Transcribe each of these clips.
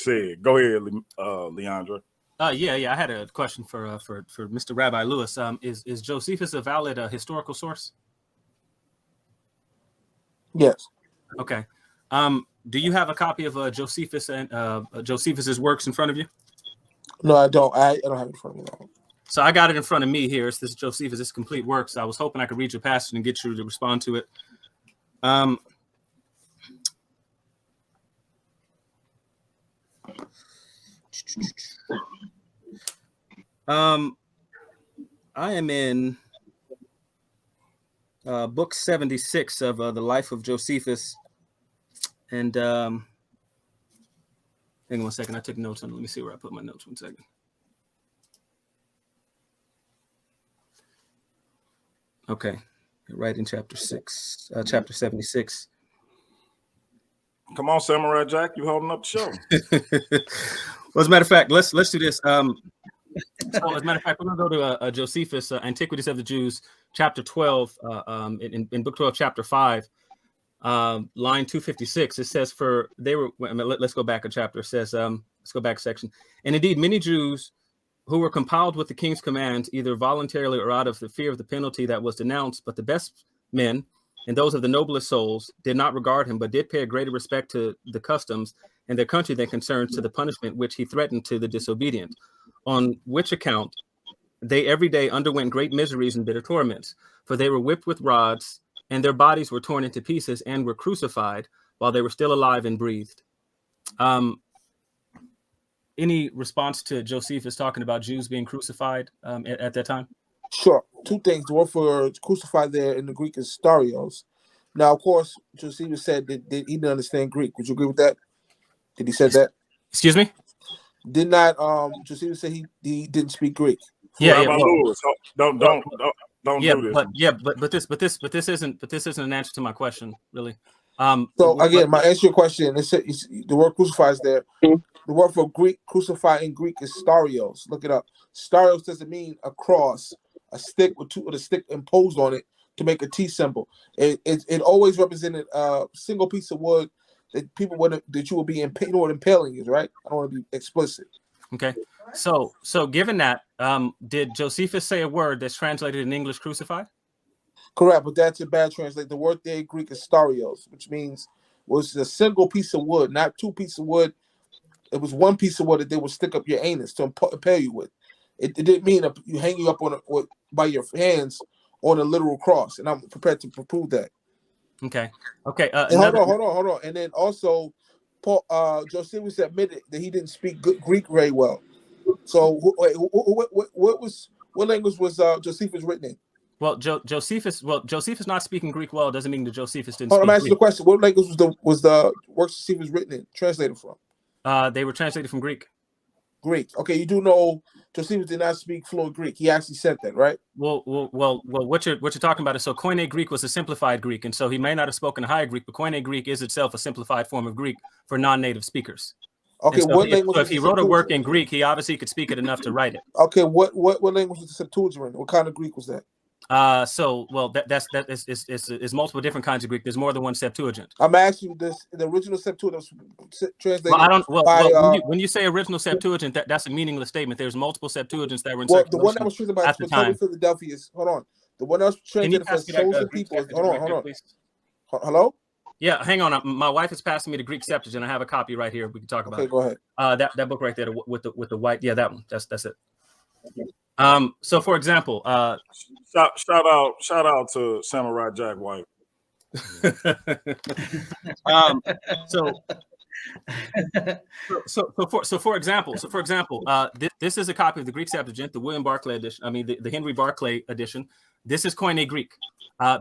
been said. Go ahead, Leandra. Yeah. I had a question for Mr. Rabbi Lewis. Is Josephus a valid historical source? Yes. Okay. Do you have a copy of Josephus and Josephus's works in front of you? No, I don't. I don't have it in front of me now. So I got it in front of me here. It's this Josephus, this complete works. I was hoping I could read your passage and get you to respond to it. I am in book 76 of the life of Josephus. And hang on 1 second. I took notes on it. Let me see where I put my notes. 1 second. Okay, right in chapter 76. Come on, Samurai Jack, you holding up the show. Well, as a matter of fact, let's do this. So as a matter of fact, we're gonna go to Josephus, Antiquities of the Jews, chapter 12, in book 12, chapter 5, line 256. It says, "For they were." Let's go back a chapter. It says, let's go back a section. And indeed, many Jews who were compiled with the king's command, either voluntarily or out of the fear of the penalty that was denounced, but the best men and those of the noblest souls did not regard him, but did pay a greater respect to the customs and their country than concerns to the punishment which he threatened to the disobedient, on which account they every day underwent great miseries and bitter torments, for they were whipped with rods, and their bodies were torn into pieces and were crucified while they were still alive and breathed." Any response to Josephus talking about Jews being crucified at that time? Sure. Two things. The word for crucified there in the Greek is starios. Now, of course, Josephus said that he didn't understand Greek. Would you agree with that? Did he say that? Excuse me? Did not Josephus say he didn't speak Greek? Yeah. Lewis, don't do this. But this isn't an answer to my question, really. So again, my answer to your question, it's the word crucify is there. The word for Greek crucify in Greek is starios. Look it up. Starios doesn't mean a cross, a stick with a stick imposed on it to make a T symbol. It always represented a single piece of wood that you would be impaling is, right? I don't want to be explicit. Okay. So given that, did Josephus say a word that's translated in English crucified? Correct, but that's a bad translation. The word there in Greek is starios, which means was a single piece of wood, not two pieces of wood. It was one piece of wood that they would stick up your anus to impale you with. It didn't mean you hang you up by your hands on a literal cross, and I'm prepared to prove that. Okay. Hold on. And then also, Josephus admitted that he didn't speak Greek very well. So, what language was Josephus written in? Well, Josephus not speaking Greek well doesn't mean that Josephus didn't. I'm asking the question: what language was the works Josephus written in, translated from? They were translated from Greek. Greek. Okay, you do know Josephus did not speak fluent Greek. He actually said that, right? Well. What you're talking about is so Koine Greek was a simplified Greek, and so he may not have spoken High Greek, but Koine Greek is itself a simplified form of Greek for non-native speakers. Okay, so if he wrote a work in Greek, he obviously could speak it enough to write it. Okay, what language was the Septuagint? What kind of Greek was that? That's multiple different kinds of Greek. There's more than one Septuagint. I'm asking the original Septuagint was translated. When you say original Septuagint, that's a meaningless statement. There's multiple Septuagint's that were in circulation. The one that was translated by Philadelphia is hold on. The one that was translated for chosen people. Hold on. Hello. Yeah, hang on. My wife is passing me the Greek Septuagint. I have a copy right here. We can talk about it. Okay, go ahead. That book right there with the white. Yeah, that one. That's it. So for example, shout out to Samurai Jack White. So for example, this is a copy of the Greek Septuagint, the William Barclay edition. I mean, the Henry Barclay edition. This is Koine Greek,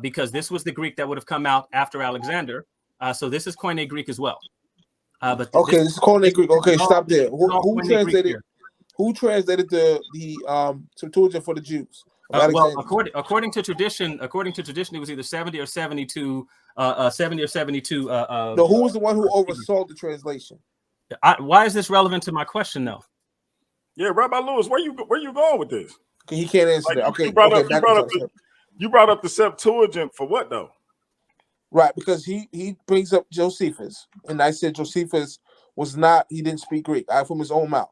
because this was the Greek that would have come out after Alexander. So this is Koine Greek as well. This is Koine Greek. Okay, stop there. Who translated? Who translated the Septuagint for the Jews? According to tradition, it was either 70 or 72. 70 or 72. No, who was the one who oversaw the translation? Why is this relevant to my question, though? Yeah, Rabbi Lewis, where you going with this? Okay, he can't answer that. Okay, you brought up the Septuagint for what though? Right, because he brings up Josephus, and I said Josephus was not. He didn't speak Greek. From his own mouth.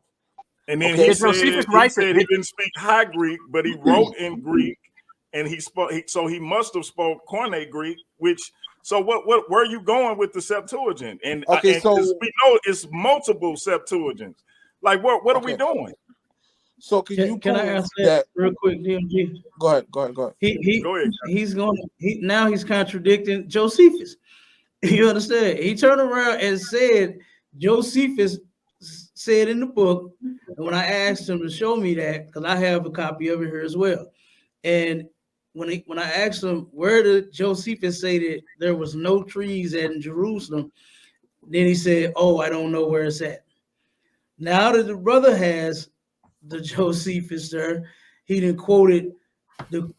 And then Okay. he said he didn't speak High Greek, but he wrote in Greek, and he spoke. So he must have spoke Koine Greek. Which, so what? Where are you going with the Septuagint? And okay, so we know it's multiple Septuagins. Like what are we doing? So can I answer that real quick, DMG? Go ahead. Go ahead. Now he's contradicting Josephus. You understand? He turned around and said Josephus said in the book, and when I asked him to show me that, because I have a copy of it here as well, and when I asked him where did Josephus say that there was no trees in Jerusalem, then he said, "Oh, I don't know where it's at." Now that the brother has the Josephus there, he done quoted the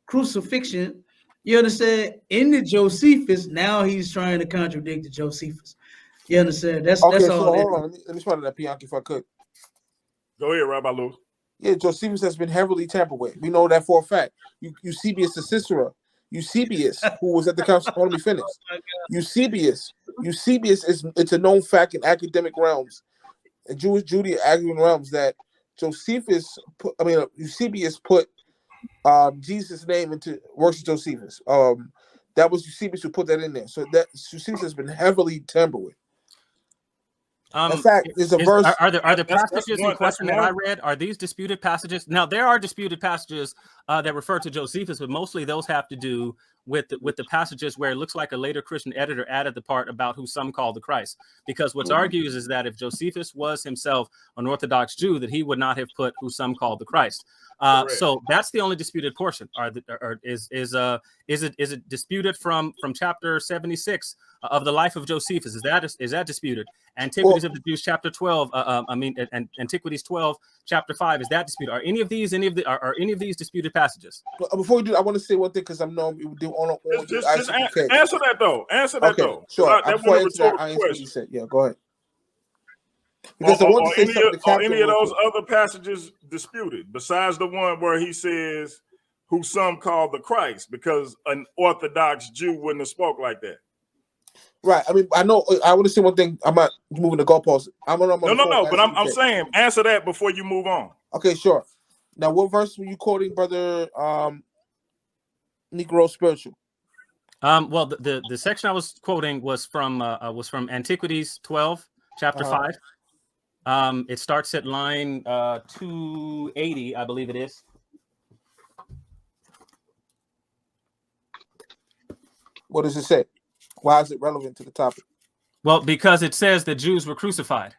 crucifixion. You understand? In the Josephus, now he's trying to contradict the Josephus. You understand? That's all. Hold on. Let me respond to that, Bianchi, if I could. Go ahead, Rabbi Lewis. Yeah, Josephus has been heavily tampered with. We know that for a fact. Eusebius the Cicero, Eusebius, who was at the council. Let me finish. Eusebius is it's a known fact in academic realms, in Judean academic realms, that Eusebius put Jesus' name into works of Josephus. That was Eusebius who put that in there. So that Eusebius has been heavily tampered with. In fact, there's a verse. Are the passages in question that I read, are these disputed passages? Now, there are disputed passages that refer to Josephus, but mostly those have to do with the passages where it looks like a later Christian editor added the part about who some call the Christ. Because what's argued is that if Josephus was himself an Orthodox Jew, that he would not have put who some call the Christ. So that's the only disputed portion. Is it disputed from chapter 76 of the life of Josephus? Is that disputed? Antiquities of the Jews, chapter 12. Antiquities 12, chapter 5. Is that disputed? Are any of these disputed passages? Before we do, I want to say one thing because I'm known we do on just answer that though. Answer that though. Sure. Before I answer that, I answer what you said. Yeah, go ahead. Because any of those other passages disputed besides the one where he says who some call the Christ, because an Orthodox Jew wouldn't have spoke like that. Right. I mean, I know. I want to say one thing. I'm not moving the goalposts. No. But I'm saying answer that before you move on. Okay, sure. Now, what verse were you quoting, brother? Negro Spiritual. Well, the section I was quoting was from Antiquities 12, chapter 5. It starts at line 280, I believe it is. What does it say? Why is it relevant to the topic? Well, because it says the Jews were crucified.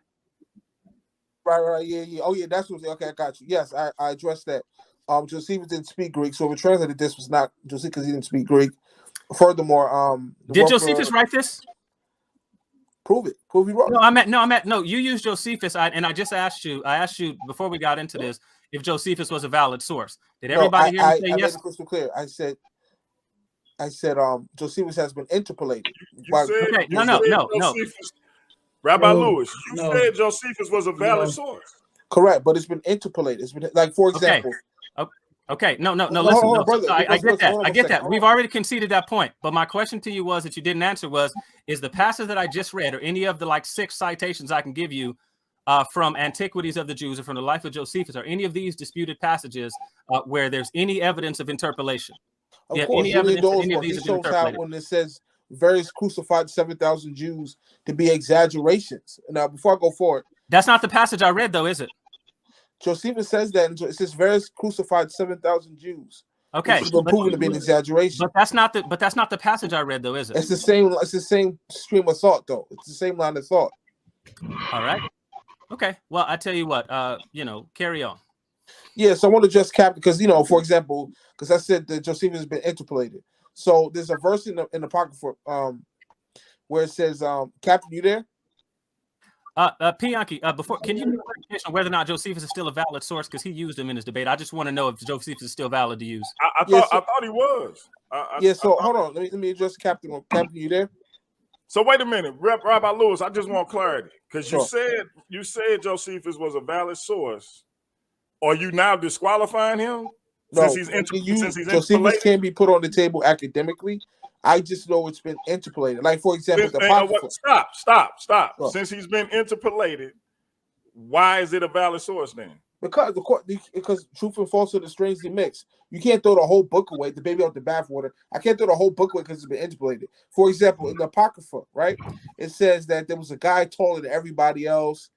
Right, yeah. Oh, yeah, that's what. Okay, I got you. Yes, I addressed that. Josephus didn't speak Greek, so we translated this was not Josephus because he didn't speak Greek. Furthermore, did Josephus write this? Prove it. Prove he wrote. No. You used Josephus, and I just asked you. I asked you before we got into this if Josephus was a valid source. Did everybody hear me say yes? I made it crystal clear. I said, Josephus has been interpolated. Okay, no. Rabbi Lewis, you said Josephus was a valid source. Correct, but it's been interpolated. It's been like, for example. Okay, no. Listen, brother, I get that. We've already conceded that point. But my question to you was that you didn't answer is the passage that I just read, or any of the 6 citations I can give you from Antiquities of the Jews or from the life of Josephus, are any of these disputed passages where there's any evidence of interpolation? Of course, any of these shows out when it says various crucified 7,000 Jews to be exaggerations. Now, before I go forward, that's not the passage I read, though, is it? Josephus says that it says various crucified 7,000 Jews. Okay, it's been proven to be an exaggeration. But that's not the passage I read, though, is it? It's the same stream of thought, though. It's the same line of thought. All right. Okay. Well, I tell you what. Carry on. Yeah, so I want to just cap because for example, because I said that Josephus has been interpolated. So there's a verse in the Apocrypha where it says, Captain, you there? Bianchi, before, can you give clarification on whether or not Josephus is still a valid source? Because he used him in his debate. I just want to know if Josephus is still valid to use. I thought he was. Hold on. Let me address Captain. Captain, you there? So wait a minute, Rabbi Lewis. I just want clarity because you said Josephus was a valid source. Are you now disqualifying him? No, since he's Josephus can't be put on the table academically. I just know it's been interpolated. Like, for example, the Stop. Oh. Since he's been interpolated, why is it a valid source then? Because truth and falsehood is strangely mixed. You can't throw the whole book away, the baby out the bathwater. I can't throw the whole book away because it's been interpolated. For example, in the Apocrypha, right, it says that there was a guy taller than everybody else,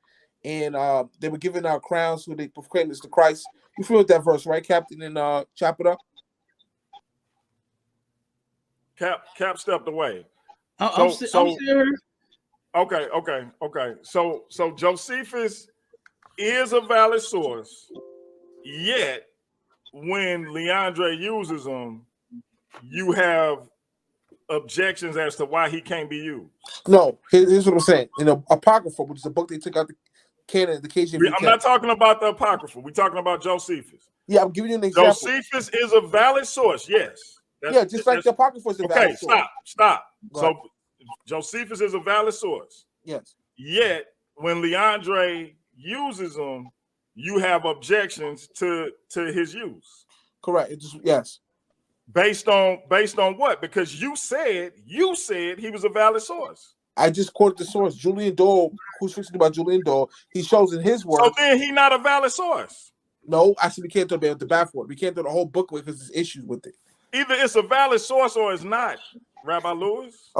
and they were giving out crowns who they proclaimed as the Christ. You feel that verse, right, Captain? And chop it up. Cap stepped away. I'm still here. Okay. So Josephus is a valid source, yet when Leandre uses them, you have objections as to why he can't be used. No, here's what I'm saying. In the Apocrypha, which is a book they took out the canon, the KJV. I'm not talking about the Apocrypha. We're talking about Josephus. Yeah, I'm giving you an example. Josephus is a valid source, yes. Just like the Apocrypha is a valid source. Okay, stop. So Josephus is a valid source. Yes. Yet when Leandre uses them, you have objections to his use. Correct. Yes. Based on what? Because you said he was a valid source. I just quoted the source, Julian Dole, who's fixing about Julian Dole. He shows in his words. So then he not a valid source. No, actually, we can't throw the bathwater. We can't throw the whole book away because there's issues with it. Either it's a valid source or it's not, Rabbi Lewis.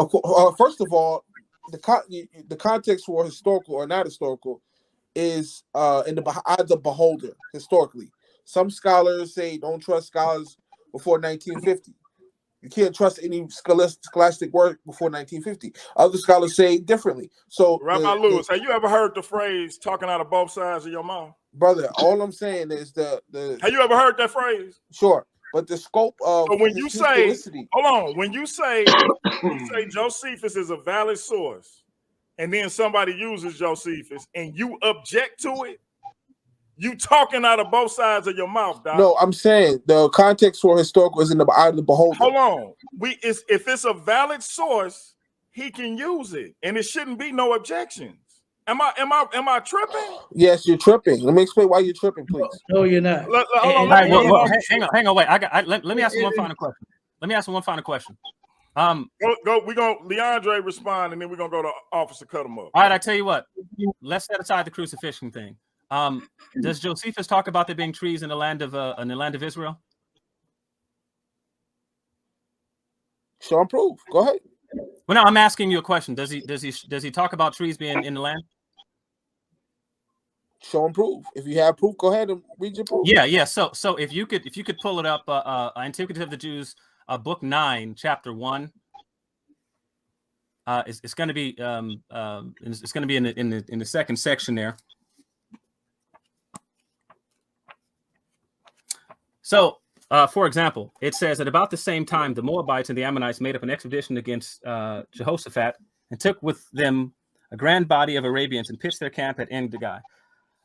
First of all, the context for historical or not historical is in the eye of the beholder historically. Some scholars say don't trust scholars before 1950. You can't trust any scholastic work before 1950. Other scholars say differently. So, Rabbi Lewis, have you ever heard the phrase "talking out of both sides of your mouth"? Brother, all I'm saying is the. Have you ever heard that phrase? Sure, but the scope of. So when you say, hold on, when you say Josephus is a valid source, and then somebody uses Josephus, and you object to it, you talking out of both sides of your mouth, Doc. No, I'm saying the context for historical is in the eye of the beholder. Hold on, if it's a valid source, he can use it, and it shouldn't be no objections. Am I tripping? Yes, you're tripping. Let me explain why you're tripping, please. No, you're not. Hang on, wait. Let me ask you one final question. We're gonna Leandre respond, and then we're gonna go to officer cut him up. All right, I tell you what. Let's set aside the crucifixion thing. Does Josephus talk about there being trees in the land of Israel? Show and prove. Go ahead. Well, no, I'm asking you a question. Does he talk about trees being in the land? Show and prove. If you have proof, go ahead and read your proof. Yeah. So if you could pull it up, Antiquity of the Jews, book 9, chapter 1. It's going to be in the second section there. So, for example, it says at about the same time, the Moabites and the Ammonites made up an expedition against Jehoshaphat and took with them a grand body of Arabians and pitched their camp at En-Gedi,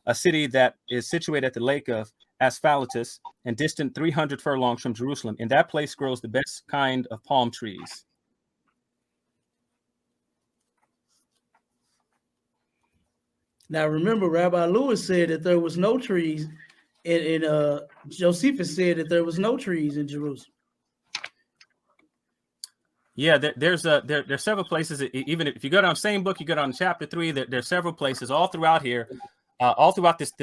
a city that is situated at the lake of Asphaltus and distant 300 furlongs from Jerusalem. In that place grows the best kind of palm trees. Now, remember, Rabbi Lewis said that there was no trees. And Josephus said that there was no trees in Jerusalem. Yeah, there's several places. Even if you go down the same book, you go down to chapter 3. There's several places all throughout here, all throughout this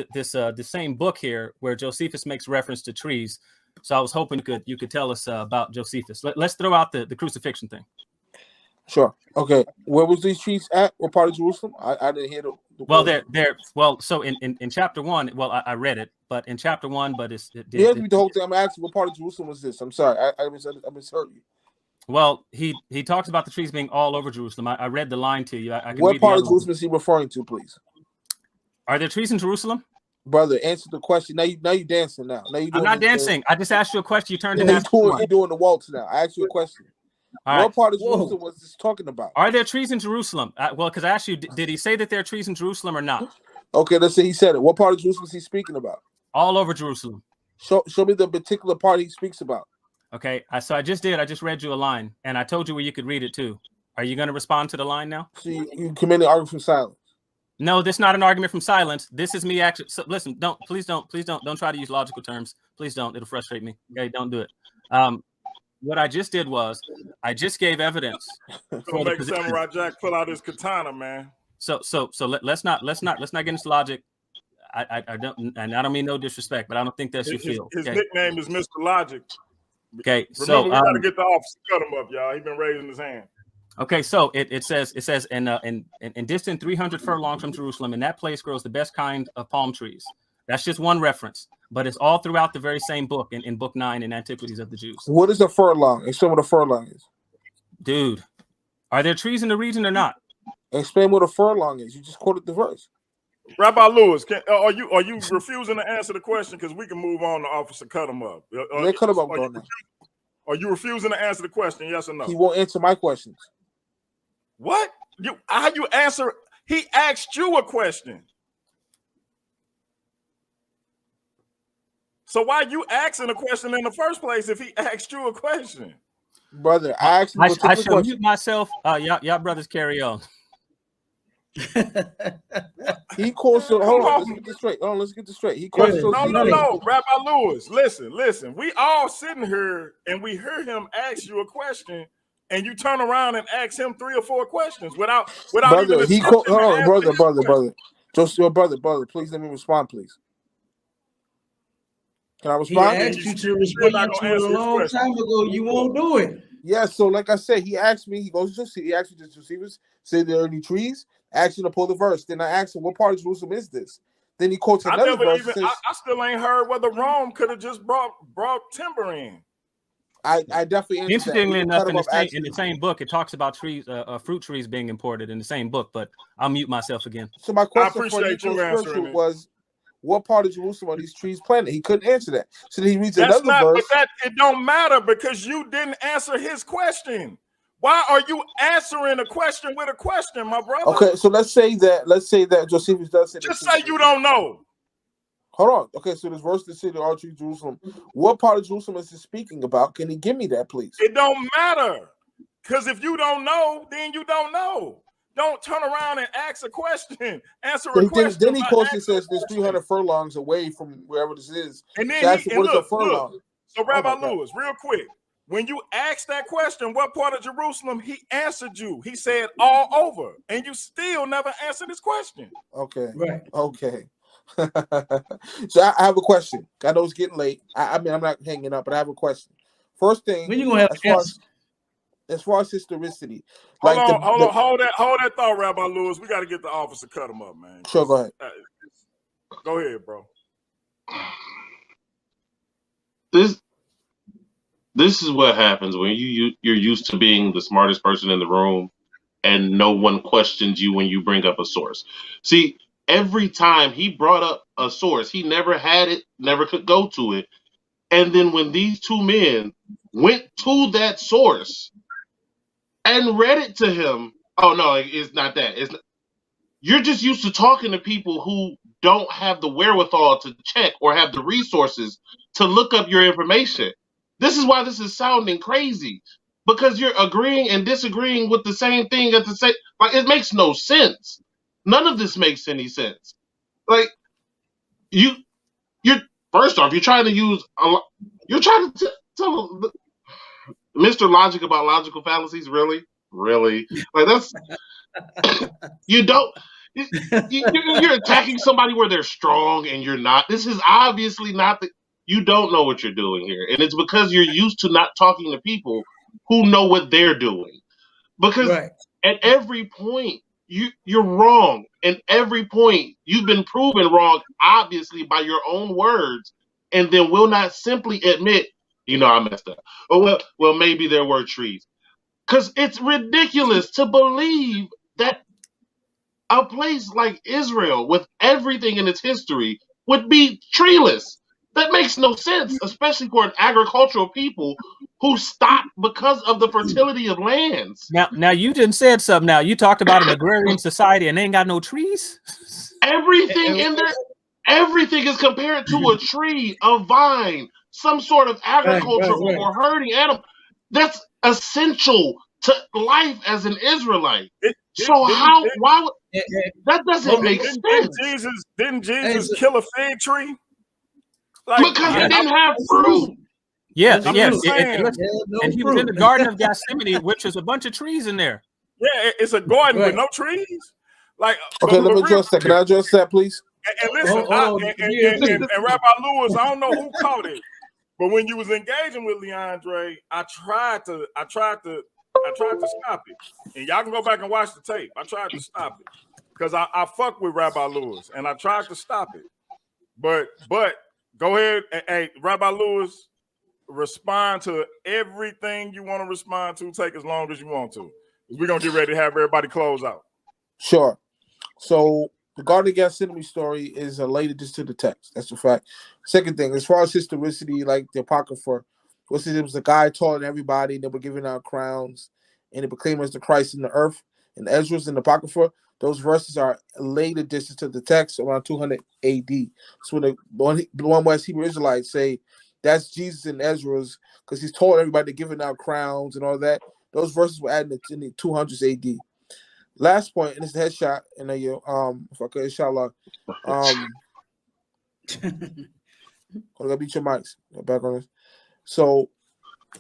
same book here, where Josephus makes reference to trees. So I was hoping you could tell us about Josephus. Let's throw out the crucifixion thing. Sure. Okay. Where was these trees at? What part of Jerusalem? I didn't hear the well, so in chapter 1, I read it, but in chapter 1, but you have to read the whole thing. I'm asking what part of Jerusalem was this? I'm sorry. I misheard you. Well, he talks about the trees being all over Jerusalem. I read the line to you. What part of Jerusalem is he referring to, please? Are there trees in Jerusalem? Brother, answer the question. Now you dancing now. I'm not dancing. I just asked you a question. You turned it into you're doing the waltz now. I asked you a question. What part of Jerusalem was this talking about? Are there trees in Jerusalem? Well, because I asked you, did he say that there are trees in Jerusalem or not? Okay, let's say he said it. What part of Jerusalem is he speaking about? All over Jerusalem. Show me the particular part he speaks about. Okay, so I just read you a line, and I told you where you could read it too. Are you going to respond to the line now? So you committed an argument from silence. No, this is not an argument from silence. This is me actually. So listen, please don't try to use logical terms. Please don't. It'll frustrate me. Okay, don't do it. what I just did was I just gave evidence for Gonna the make position. Samurai Jack pull out his katana, man. So let's not get into logic. I don't mean no disrespect, but I don't think that's your field. His Okay? nickname is Mr. Logic. Okay, Remember, so we gotta get the officer to cut him up, y'all. He's been raising his hand. okay, so it says in distant 300 furlongs from Jerusalem, in that place grows the best kind of palm trees. That's just one reference, but it's all throughout the very same book in book 9 in Antiquities of the Jews. What is a furlong? Explain what a furlong is. Dude, are there trees in the region or not? Explain what a furlong is. You just quoted the verse. Rabbi Lewis, are you refusing to answer the question? Because we can move on to officer cut him up. They cut him up, bro. Are you refusing to answer the question? Yes or no? He won't answer my questions. What? How you answer? He asked you a question. So why you asking a question in the first place if he asked you a question? Brother, I asked him a I particular should question. mute myself. Y'all brothers carry on. He calls you. Hold on, let's get this straight. Let's get this straight. He calls you. No. Rabbi Lewis, listen. We all sitting here and we hear him ask you a question, and you turn around and ask him 3 or 4 questions without Brother, even. he called. Hold on, brother. Just your brother. Please let me respond, please. Can I He respond? asked you to respond to it a long time ago. You won't do it. Yeah. So, like I said, he asked me. He goes to see. He asked me to Josephus say there are any trees. Asked him to pull the verse. Then I asked him, "What part of Jerusalem is this?" Then he quotes another verse. I still ain't heard whether Rome could have just brought timber in. I definitely. Interestingly enough, in the same book, it talks about trees, fruit trees being imported in the same book. But I'll mute myself again. So my question for you was, what part of Jerusalem are these trees planted? He couldn't answer that. So then he reads another verse. But it don't matter because you didn't answer his question. Why are you answering a question with a question, my brother? Okay, so let's say that Josephus does say. Just say you don't know. Hold on. Okay, so this verse that says the archery Jerusalem. What part of Jerusalem is he speaking about? Can he give me that, please? It don't matter. Because if you don't know, then you don't know. Don't turn around and ask a question. Answer a question. Then he quotes and says there's 300 furlongs away from wherever this is. And then what is a furlong? Look. So Rabbi Lewis, real quick, when you asked that question, what part of Jerusalem, he answered you. He said all over, and you still never answered his question. Okay. Right. Okay. So I have a question. I know it's getting late. I mean, I'm not hanging up, but I have a question. First thing, when you gonna have as far as historicity, hold that thought, Rabbi Lewis. We got to get the officer cut him up, man. Sure, go ahead. Go ahead, bro. This is what happens when you're used to being the smartest person in the room, and no one questions you when you bring up a source. See, every time he brought up a source, he never had it, never could go to it. And then when these two men went to that source and read it to him, oh no, it's not that. You're just used to talking to people who don't have the wherewithal to check or have the resources to look up your information. This is why this is sounding crazy, because you're agreeing and disagreeing with the same thing at the same. Like, it makes no sense. None of this makes any sense. Like, you're first off, you're trying to tell Mr. Logic about logical fallacies. Really? Like, that's you're attacking somebody where they're strong and you're not. This is obviously not you don't know what you're doing here, and it's because you're used to not talking to people who know what they're doing. Because at every point you're wrong. At every point you've been proven wrong, obviously by your own words, and then will not simply admit, I messed up. Oh well, maybe there were trees. Because it's ridiculous to believe that a place like Israel, with everything in its history, would be treeless. That makes no sense, especially for an agricultural people who stopped because of the fertility of lands. Now you just said something. Now you talked about an agrarian society and they ain't got no trees. Everything in there, everything is compared to a tree, a vine, some sort of agriculture or herding animal. That's essential to life as an Israelite. Why would that doesn't make sense? Didn't Jesus kill a fig tree? Because it didn't have fruit. Yeah, That's yes. true. Listen, There's no and he was in fruit. the Garden of Gethsemane, which is a bunch of trees in there. Yeah, it's a garden with Right. no trees. Like, Okay, let me real, address that. Can I address that, please? and listen, Hold on. and Rabbi Lewis, I don't know who caught it, but when you was engaging with Leandre, I tried to stop it. And y'all can go back and watch the tape. I tried to stop it because I fuck with Rabbi Lewis, and I tried to stop it. But go ahead, hey, Rabbi Lewis, respond to everything you want to respond to. Take as long as you want to. We're gonna get ready to have everybody close out. Sure. So the Garden of Gethsemane story is related just to the text. That's a fact. Second thing, as far as historicity, like the Apocrypha, it was the guy taller than everybody. They were giving out crowns, and they proclaimed as the Christ in the earth. And Ezra's in the Apocrypha, those verses are late additions to the text around 200 A.D. So when the one West Hebrew Israelites say that's Jesus in Ezra's because he's told everybody giving out crowns and all that, those verses were added in the 200s A.D. Last point, and it's the headshot, and then if I could, inshallah, I'm gonna beat your mics back on this. So,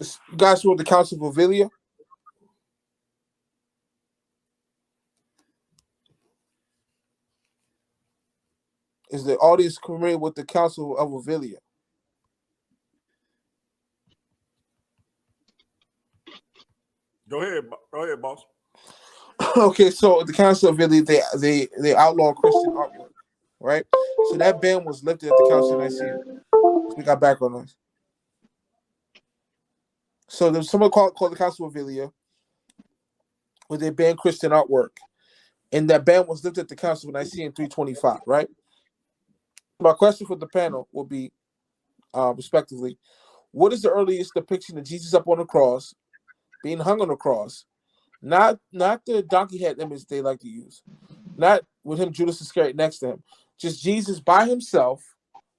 you guys know the Council of Avilia? Is the audience familiar with the Council of Avilia? Go ahead, boss. Okay, so the Council of Avilia, they outlaw Christian artwork, right? So that ban was lifted at the Council of Nicaea. So we got background noise. So there's someone called the Council of Avilia, where they banned Christian artwork, and that ban was lifted at the Council of Nicaea in 325, right? My question for the panel will be, respectively, what is the earliest depiction of Jesus up on the cross, being hung on the cross? Not the donkey head image they like to use. Not with him, Judas Iscariot next to him. Just Jesus by himself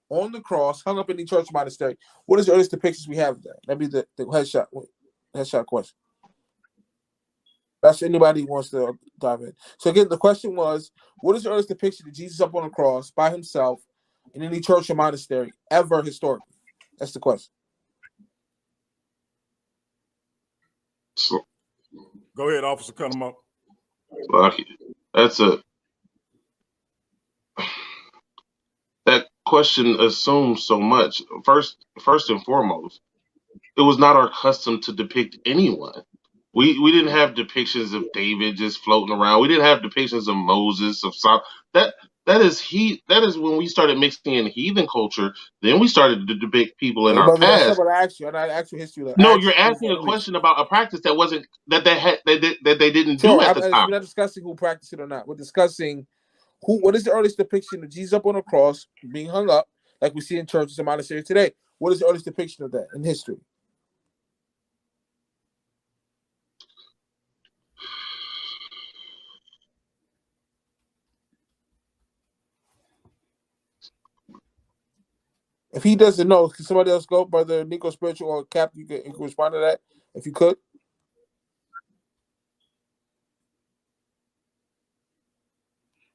on the cross, hung up in the church monastery. What is the earliest depictions we have of that? That'd be the headshot question. That's anybody who wants to dive in. So again, the question was, what is the earliest depiction of Jesus up on the cross by himself in any church or monastery ever historically? That's the question. So, Go ahead, officer, cut him up. That question assumes so much. First and foremost, it was not our custom to depict anyone. We didn't have depictions of David just floating around. We didn't have depictions of Moses, of Solomon. That is when we started mixing in heathen culture. Then we started to depict people in our Brother, that's not past. what I asked you. I'm not asking history. No, you're asking a question about a practice that wasn't that they didn't do at the time. We're not discussing who practiced it or not. We're discussing what is the earliest depiction of Jesus up on a cross being hung up, like we see in churches and monasteries today. What is the earliest depiction of that in history? If he doesn't know, can somebody else go? Brother Nico Spiritual or Cap, you can respond to that if you could.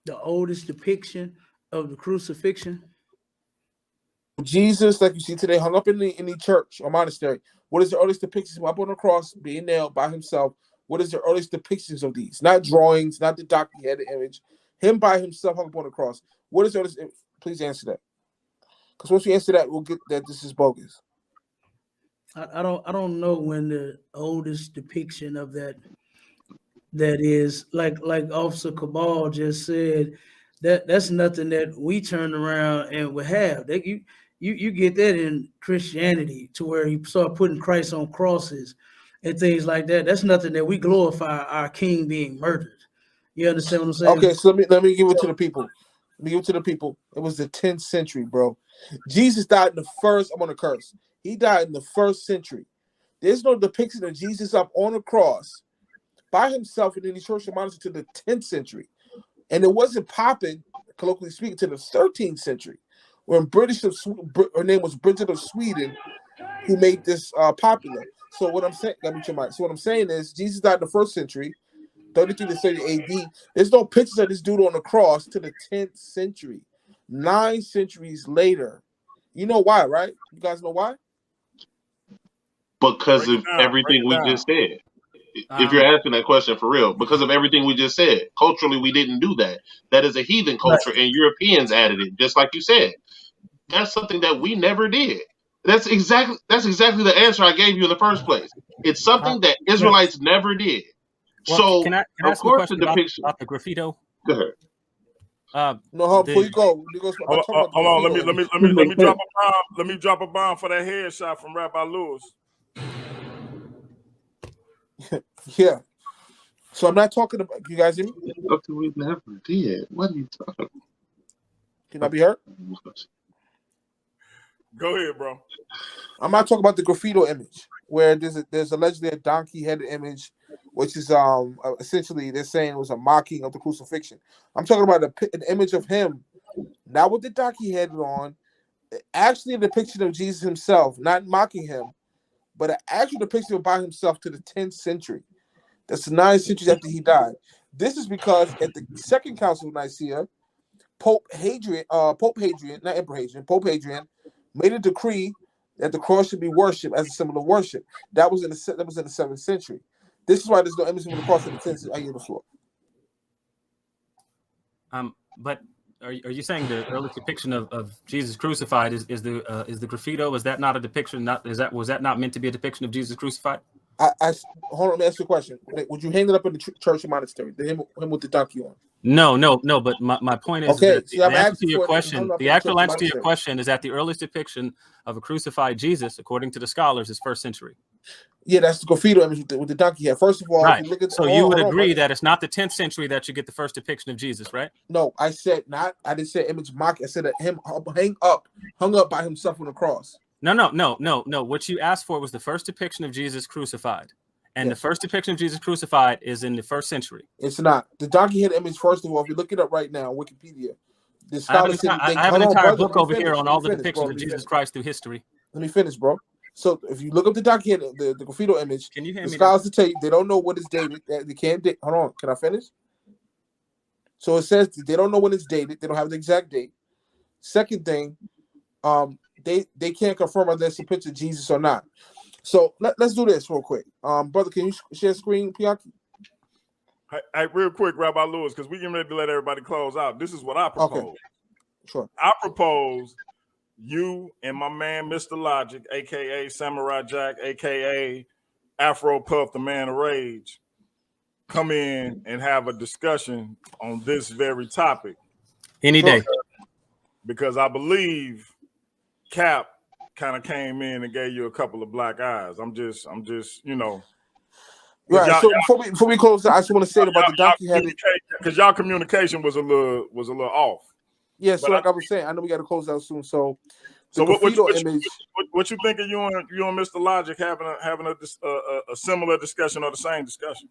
The oldest depiction of the crucifixion. Jesus, like you see today, hung up in the church or monastery. What is the earliest depictions up on the cross, being nailed by himself? What is the earliest depictions of these? Not drawings, not the donkey-headed image. Him by himself hung up on the cross. What is the earliest? Please answer that. Because once you answer that, we'll get that this is bogus. I don't know when the oldest depiction of that is, like Officer Cabal just said, that's nothing that we turn around and would have. That you get that in Christianity, to where you start putting Christ on crosses and things like that. That's nothing that we glorify our King being murdered. You understand what I'm saying? Okay, so let me give it to the people. It was the 10th century, bro. Jesus died in the first. I'm gonna curse. He died in the 1st century. There's no depiction of Jesus up on a cross by himself in any church or monastery to the 10th century. And it wasn't popping, colloquially speaking, to the 13th century, when her name was Bridget of Sweden, who made this popular. So what I'm saying, let me check my. So what I'm saying is, Jesus died in the 1st century, 33 to 30 AD. There's no pictures of this dude on the cross to the 10th century. 9 centuries later. You know why, right? You guys know why? Because Break of it down, everything we break it just said. If Um, you're asking that question for real, because of everything we just said, culturally we didn't do that. That is a heathen culture, and Europeans added it, just like you said. That's something that we never did. That's exactly the answer I gave you in the first place. It's something that Israelites never did. well, So can I of ask you a course the question about depiction. the graffito? Go ahead. No, hold before The, you go. I'm not talking about the Hold on. graffito image. Let me drop a bomb. Let me drop a bomb for that headshot from Rabbi Lewis. Yeah. So I'm not talking about. You guys hear me? Something we never did. What are you talking about? Can I be heard? Go ahead, bro. I'm not talking about the graffito image where there's allegedly a donkey-headed image, which is essentially they're saying it was a mocking of the crucifixion. I'm talking about an image of him, not with the donkey head on, actually a depiction of Jesus himself, not mocking him, but an actual depiction of by himself to the 10th century. That's 9 centuries after he died. This is because at the Second Council of Nicaea, Pope Hadrian, not Emperor Hadrian, Pope Hadrian made a decree that the cross should be worshipped as a symbol of worship. That was in the 7th century. This is why there's no image of the cross in the 10th century. I hear the floor. but are you saying the early depiction of Jesus crucified is the graffito? Is that not a depiction? Was that not meant to be a depiction of Jesus crucified? I hold on. Let me ask you a question. Would you hang it up in the church or monastery? Him with the donkey on? No. But my point is, Okay, that see, I'm the answer asking to your for it question, hung up the in the actual church or answer to your monastery. question is that the earliest depiction of a crucified Jesus, according to the scholars, is 1st century. Yeah, that's the graffito image with the donkey head. First of all, Right. if you look at So you would agree that it's not the 10th century that you get the first depiction of Jesus, right? No, I said not. I didn't say image mock. I said that him hung up by himself on the cross. No. What you asked for was the first depiction of Jesus crucified. And Yes. the first depiction of Jesus crucified is in the 1st century. It's not. The donkey head image, first of all, if you look it up right now on Wikipedia, the I have an scholars say entire, I have an entire book over here on all the depictions of Jesus Christ through history. Let me finish, bro. So if you look up the donkey head, the graffito image, Can you hear the me? scholars will tell you they don't know what is dated. They can't date. Hold on, can I finish? So it says they don't know when it's dated. They don't have the exact date. Second thing, they can't confirm whether it's a picture of Jesus or not. So let's do this real quick. Brother, can you share screen, Pianki? Hey, real quick, Rabbi Lewis, because we getting ready to let everybody close out. This is what I propose. Okay. Sure. I propose you and my man, Mr. Logic, aka Samurai Jack, aka Afro Puff, the man of rage, come in and have a discussion on this very topic. Any day. Because I believe Cap kind of came in and gave you a couple of black eyes. I'm just, Right. So before we close, I just want to say about the donkey head, because y'all communication was a little off. Yeah. So like I was saying, I know we got to close out soon. So what you think of you and Mr. Logic having a similar discussion or the same discussion?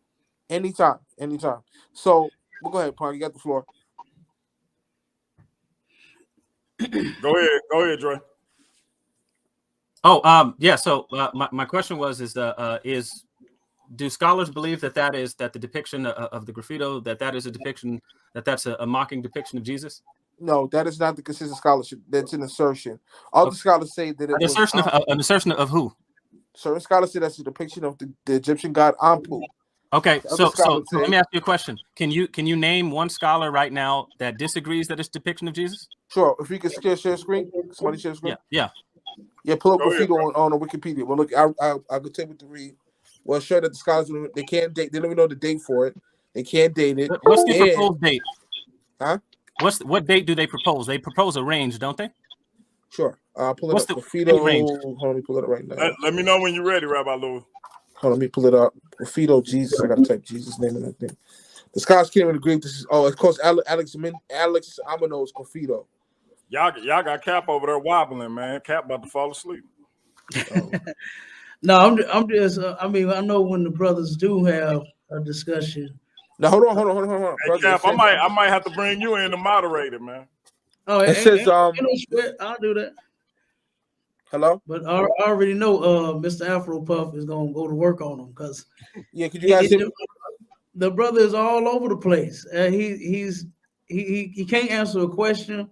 Anytime. So we'll go ahead, Paul. You got the floor. Go ahead, Dre. Oh, yeah. So my question is do scholars believe that the depiction of the graffito that is a depiction that's a mocking depiction of Jesus? No, that is not the consistent scholarship. That's an assertion. All the scholars say that it was an assertion of who? Certain scholars say that's a depiction of the Egyptian god Anpu. Okay, so let me ask you a question. Can you name one scholar right now that disagrees that it's a depiction of Jesus? Sure. If we could share screen, somebody share screen. Yeah. Pull up graffito on Wikipedia. Well, look, I'll go take it to read. Well, sure that the scholars they can't date. They don't even know the date for it. They can't date it. What's the proposed date? Huh? What date do they propose? They propose a range, don't they? Sure. I'll pull it What's up. The graffito. range? Hold on, let me pull it up right now. Let me know when you're ready, Rabbi Lewis. Hold on, let me pull it up. Graffito Jesus. I gotta type Jesus' name in that thing. The scholars can't even agree. This is it's called Alex Amino's graffito. Y'all got Cap over there wobbling, man. Cap about to fall asleep. No, I'm just. I know when the brothers do have a discussion. Now hold on. Hey, Cap, I might have to bring you in to moderate it, man. Oh, it says no sweat. I'll do that. Hello. But I already know Mr. Afro Puff is gonna go to work on him because could you guys the brother is all over the place. He can't answer a question.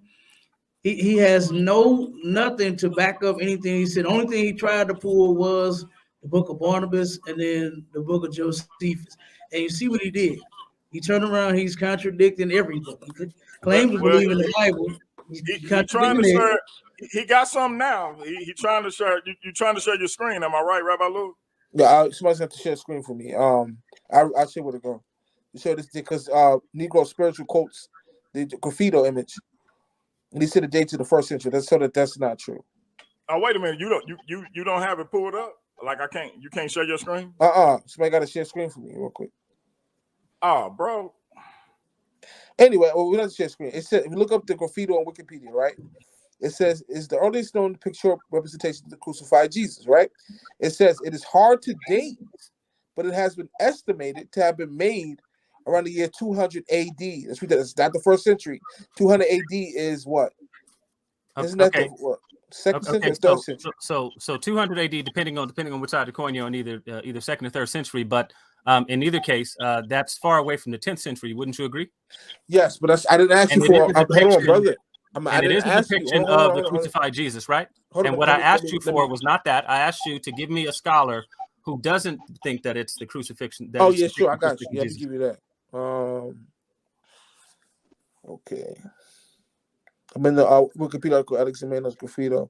He has nothing to back up anything he said. The only thing he tried to pull was the book of Barnabas, and then the book of Josephus. And you see what he did. He turned around. He's contradicting every book. He claims to believe in the Bible. He's he trying to contradicting it. share. He got something now. He trying to share. You trying to share your screen? Am I right, Rabbi Lewis? Yeah, somebody's have to share a screen for me. I'll show where to go. You show this because Negro spiritual quotes the graffito image, and he said the date to the 1st century. That's not true. Oh, wait a minute. You don't have it pulled up? Like you can't share your screen? Somebody got to share screen for me real quick. Oh, bro. Anyway, we don't share screen. It said if you look up the graffito on Wikipedia, right? It says is the earliest known pictorial representation of the crucified Jesus, right? It says it is hard to date, but it has been estimated to have been made around the year 200 AD. Let's read that. It's not the 1st century. 200 AD is what? Isn't that the what? 2nd century, 3rd century? So 200 AD, depending on which side of the coin you're on, either 2nd or 3rd century. But in either case, that's far away from the 10th century. Wouldn't you agree? Yes, but I didn't ask you for. Hold on, brother. And it is a depiction of the crucified Jesus, right? And what I asked you for was not that. I asked you to give me a scholar who doesn't think that it's the crucifixion. Oh yeah, sure, I got you. Yeah, let me give you that. Okay. I'm in the Wikipedia article, Alex Jimenez graffito.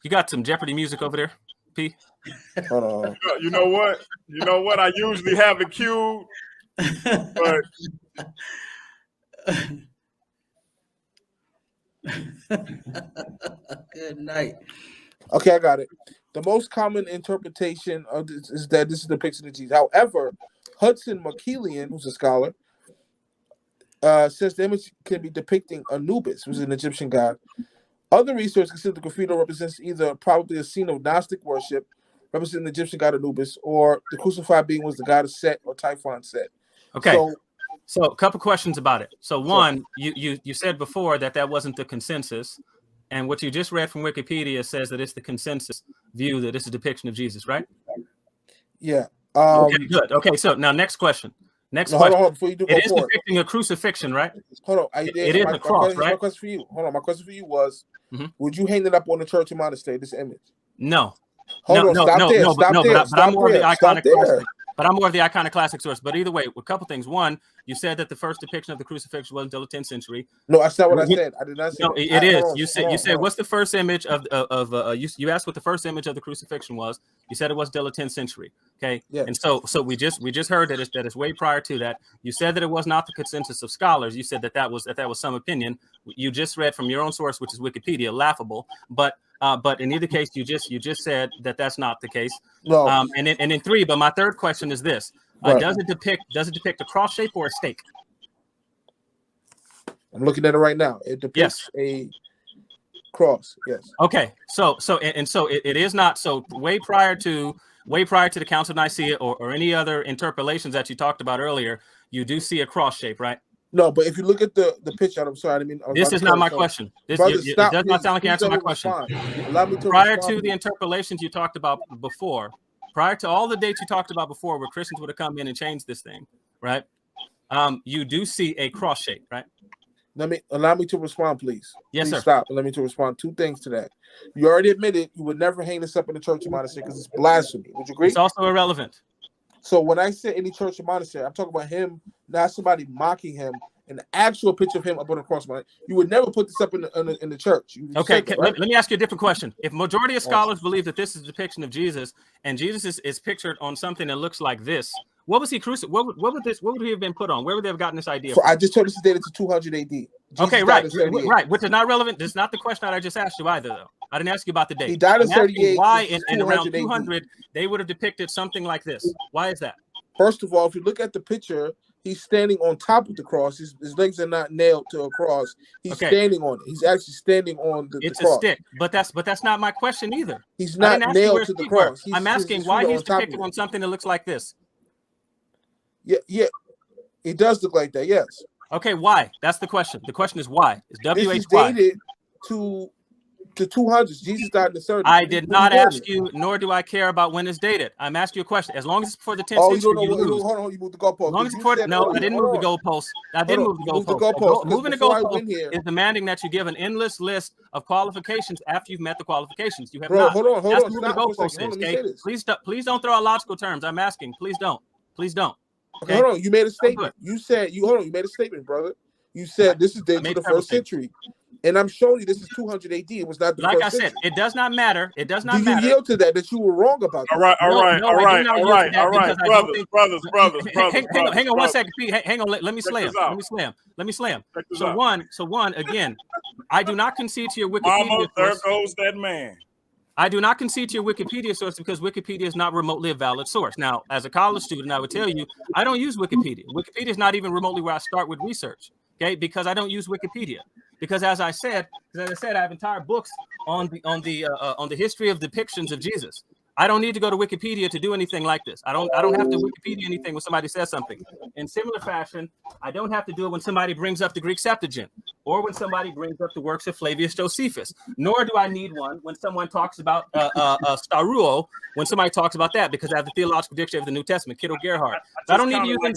You got some Jeopardy music over there, P? Hold on. You know what? I usually have it queued, but Good night. Okay, I got it. The most common interpretation of this is that this is the depiction of Jesus. However, Hudson McKeelian, who's a scholar, says the image can be depicting Anubis, who's an Egyptian god. Other research consider the graffito represents either probably a scene of Gnostic worship, representing the Egyptian god Anubis, or the crucified being was the god of Set or Typhon Set. Okay. So a couple questions about it. So one, you said before that wasn't the consensus, and what you just read from Wikipedia says that it's the consensus view that it's a depiction of Jesus, right? Yeah. Okay, good. Okay, so now next question. Hold on, before you do, it is depicting a crucifixion, right? Hold on. It is a cross, right? My question for you. Hold on. My question for you was, would you hang it up on the church or monastery? This image. No. Hold on. Stop there. But I'm more of the iconoclastic. But I'm more of the iconoclastic source. But either way, a couple things. One, you said that the first depiction of the crucifixion wasn't until the 10th century. No, that's not what I said. I did not say. No, it is. You said what's the first image of you asked what the first image of the crucifixion was. You said it was until the 10th century. Okay. Yeah. And so we just heard that it's way prior to that. You said that it was not the consensus of scholars. You said that was some opinion. You just read from your own source, which is Wikipedia. Laughable, but in either case, you just said that that's not the case. No. And then three. But my third question is this: does it depict a cross shape or a stake? I'm looking at it right now. It depicts a cross. Yes. Okay. So it is not. So way prior to the Council of Nicaea or any other interpolations that you talked about earlier, you do see a cross shape, right? No, but if you look at the picture, I'm sorry, I didn't mean. This is not my question. It does not sound like you answered my question. Prior to the interpolations you talked about before, prior to all the dates you talked about before, where Christians would have come in and changed this thing, right? You do see a cross shape, right? Allow me to respond, please. Yes, please sir. Stop. Allow me to respond. Two things to that. You already admitted you would never hang this up in the church or monastery because it's blasphemy. Would you agree? It's also irrelevant. So when I say any church or monastery, I'm talking about him, not somebody mocking him. An actual picture of him up on the cross. You would never put this up in the church. Okay, let me ask you a different question. If majority of scholars believe that this is a depiction of Jesus, and Jesus is pictured on something that looks like this, what was he crucified? What would he have been put on? Where would they have gotten this idea from? I just told this is dated to 200 AD. Jesus okay, right, which is not relevant. This is not the question that I just asked you either, though. I didn't ask you about the date. He died in 38. Why in around 200 they would have depicted something like this? Why is that? First of all, if you look at the picture, he's standing on top of the cross. His legs are not nailed to a cross. He's standing on it. He's actually standing on the cross. It's a stick, but that's not my question either. He's not nailed to the cross. I'm asking why he's depicted on something that looks like this. Yeah, it does look like that. Yes. Okay, why? That's the question. The question is why. It's This is WH why. dated to the 200s. Jesus died in the 30s. I did not ask you, nor do I care about when it's dated. I'm asking you a question. As long as it's before the 10th Oh, century, you don't know what? lose. Hold on, you moved the goalpost. As long as it's before, no, I didn't move the goalpost. I didn't move the goalpost. Moving the goalpost is demanding that you give an endless list of qualifications after you've met the qualifications. You have not. Hold on. That's moving the goalpost. Okay? Please don't throw out logical terms. I'm asking. Please don't. Okay? Hold on. You made a statement. You said you made a statement, brother. You said this is dated to the first century. And I'm showing you this is 200 AD. It was not the like first I said, century. it does not matter. It does not matter. Do you yield to that you were wrong about that? All right. Brothers. Hang on 1 second, Pete. Hang on. Let me slam. So one, again, I do not concede to your Wikipedia Mama, there source. goes that man. I do not concede to your Wikipedia source because Wikipedia is not remotely a valid source. Now, as a college student, I would tell you, I don't use Wikipedia. Wikipedia is not even remotely where I start with research. Okay, because I don't use Wikipedia. Because as I said, I have entire books on the history of depictions of Jesus. I don't need to go to Wikipedia to do anything like this. I don't have to Wikipedia anything when somebody says something. In similar fashion, I don't have to do it when somebody brings up the Greek Septuagint or when somebody brings up the works of Flavius Josephus. Nor do I need one when someone talks about staruo, when somebody talks about that, because I have the Theological Dictionary of the New Testament, Kittle Gerhardt. So I don't need to use them.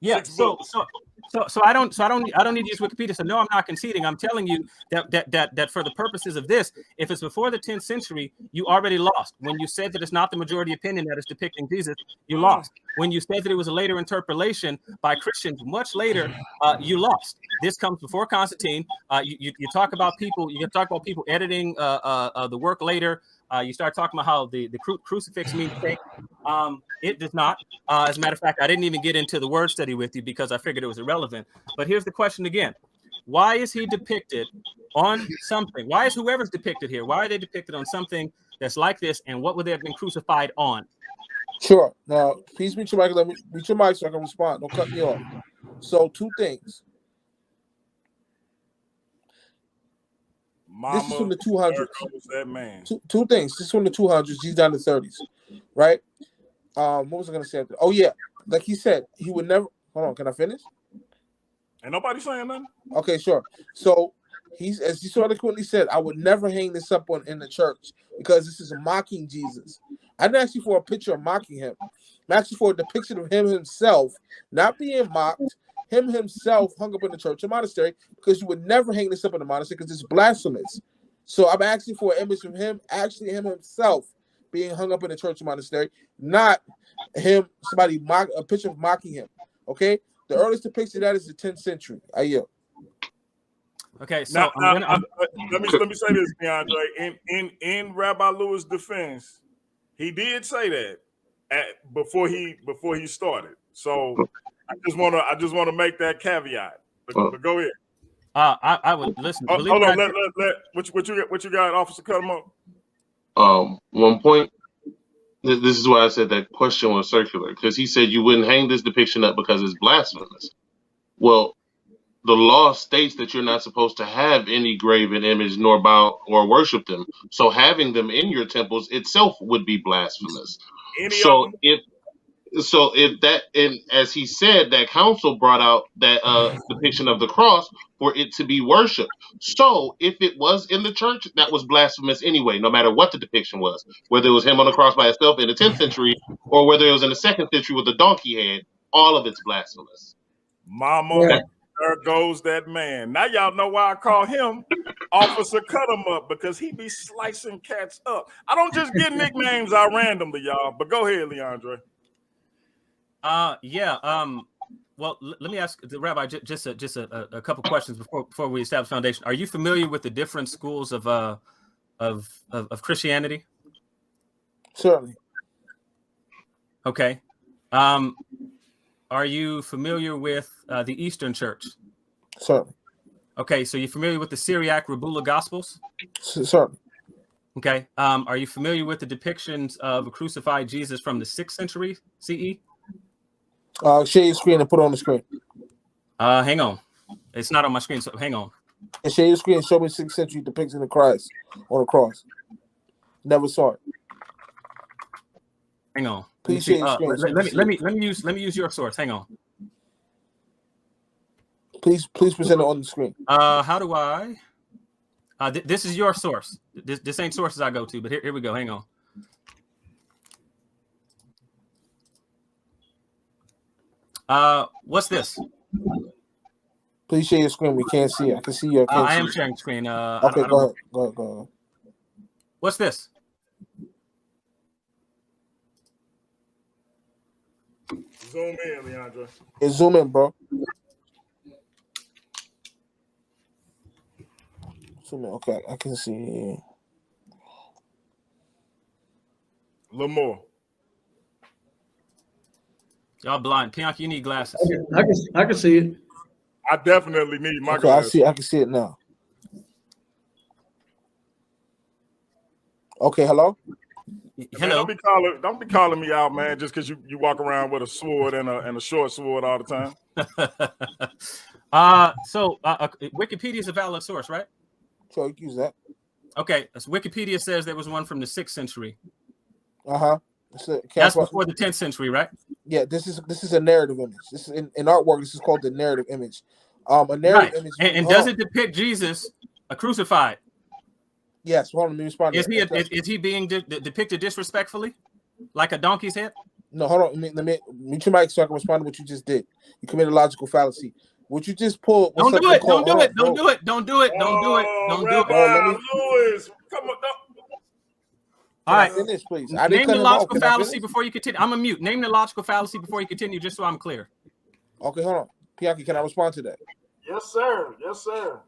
Yeah, so I don't need to use Wikipedia. So no, I'm not conceding. I'm telling you that for the purposes of this, if it's before the 10th century, you already lost. When you said that it's not the majority opinion that is depicting Jesus, you lost. When you said that it was a later interpolation by Christians much later, you lost. This comes before Constantine. You talk about people. You can talk about people editing the work later. You start talking about how the crucifix means fake. It does not. As a matter of fact, I didn't even get into the word study with you because I figured it was irrelevant. But here's the question again. Why is he depicted on something? Why is whoever's depicted here? Why are they depicted on something that's like this? And what would they have been crucified on? Sure. Now, please mute your mic. Let me mute your mic so I can respond. Don't cut me off. So, two things. Mama, this is from the 200s. That man. Two things. This is from the 200s. He's down to 30s, right? What was I going to say? Oh, yeah. Like he said, he would never. Hold on. Can I finish? Ain't nobody saying nothing. Okay, sure. So, as he so eloquently said, I would never hang this up in the church because this is mocking Jesus. I didn't ask you for a picture of mocking him. I'm asking for a depiction of him himself, not being mocked. Him himself hung up in the church or monastery, because you would never hang this up in the monastery because it's blasphemous. So I'm asking for an image of him, actually him himself being hung up in the church or monastery, not him, a picture of mocking him. Okay? The earliest depiction of that is the 10th century. I yield. Okay, so let me say this, DeAndre. In Rabbi Lewis' defense, he did say that before he started. So I just want to make that caveat. But go ahead. I would listen. Hold on. What you got, Officer? Cut him up. 1 point. This is why I said that question was circular, because he said you wouldn't hang this depiction up because it's blasphemous. Well, the law states that you're not supposed to have any graven image nor bow or worship them. So having them in your temples itself would be blasphemous. So if that, and as he said, that council brought out that depiction of the cross for it to be worshipped. So if it was in the church, that was blasphemous anyway, no matter what the depiction was, whether it was him on the cross by himself in the 10th century or whether it was in the 2nd century with the donkey head, all of it's blasphemous. Mama, there goes that man. Now y'all know why I call him Officer Cut him up, because he be slicing cats up. I don't just get nicknames out randomly, y'all. But go ahead, Leandre. Well, let me ask the Rabbi just a couple questions before we establish foundation. Are you familiar with the different schools of Christianity? Certainly. Okay. Are you familiar with the Eastern Church? Certainly. Okay, so you're familiar with the Syriac Rabula Gospels? Certainly. Okay. Are you familiar with the depictions of a crucified Jesus from the 6th century CE? Share your screen and put it on the screen. Hang on. It's not on my screen, so hang on. And share your screen and show me 6th century depiction of Christ on the cross. Never saw it. Hang on. Please share your screen. Let me use your source. Hang on. Please present it on the screen. How do I? This is your source. This ain't sources I go to, but here we go. Hang on. What's this? Please share your screen. We can't see it. I can see you. I am sharing screen. Okay, go ahead. What's this? Zoom in, Leandre. It's zoom in, bro. Zoom in. Okay, I can see. A little more. Y'all blind. Bianca, you need glasses. I can see it. I definitely need my Okay, glasses. I can see it now. Okay, hello. Hello. Man, don't be calling me out, man, just because you walk around with a sword and a short sword all the time. Wikipedia is a valid source, right? So you can use that. Okay, so Wikipedia says there was one from the 6th century. That's before the 10th century, right? Yeah, this is a narrative image. This is in artwork. This is called the narrative image. A narrative image. And does it depict Jesus crucified? Yes. Hold on, let me respond. Is he being depicted disrespectfully, like a donkey's head? No, hold on. Let me mute your mic so I can respond to what you just did. You committed a logical fallacy. What you just pulled. Don't do it. Don't do it. Don't do it. Don't do it. Don't do it. Don't do it. Rabbi Lewis, come on. All right. Finish, please. Name the logical fallacy before you continue. I'm a mute. Name the logical fallacy before you continue, just so I'm clear. Okay, hold on. Piaki, can I respond to that? Yes, sir. Yes, sir.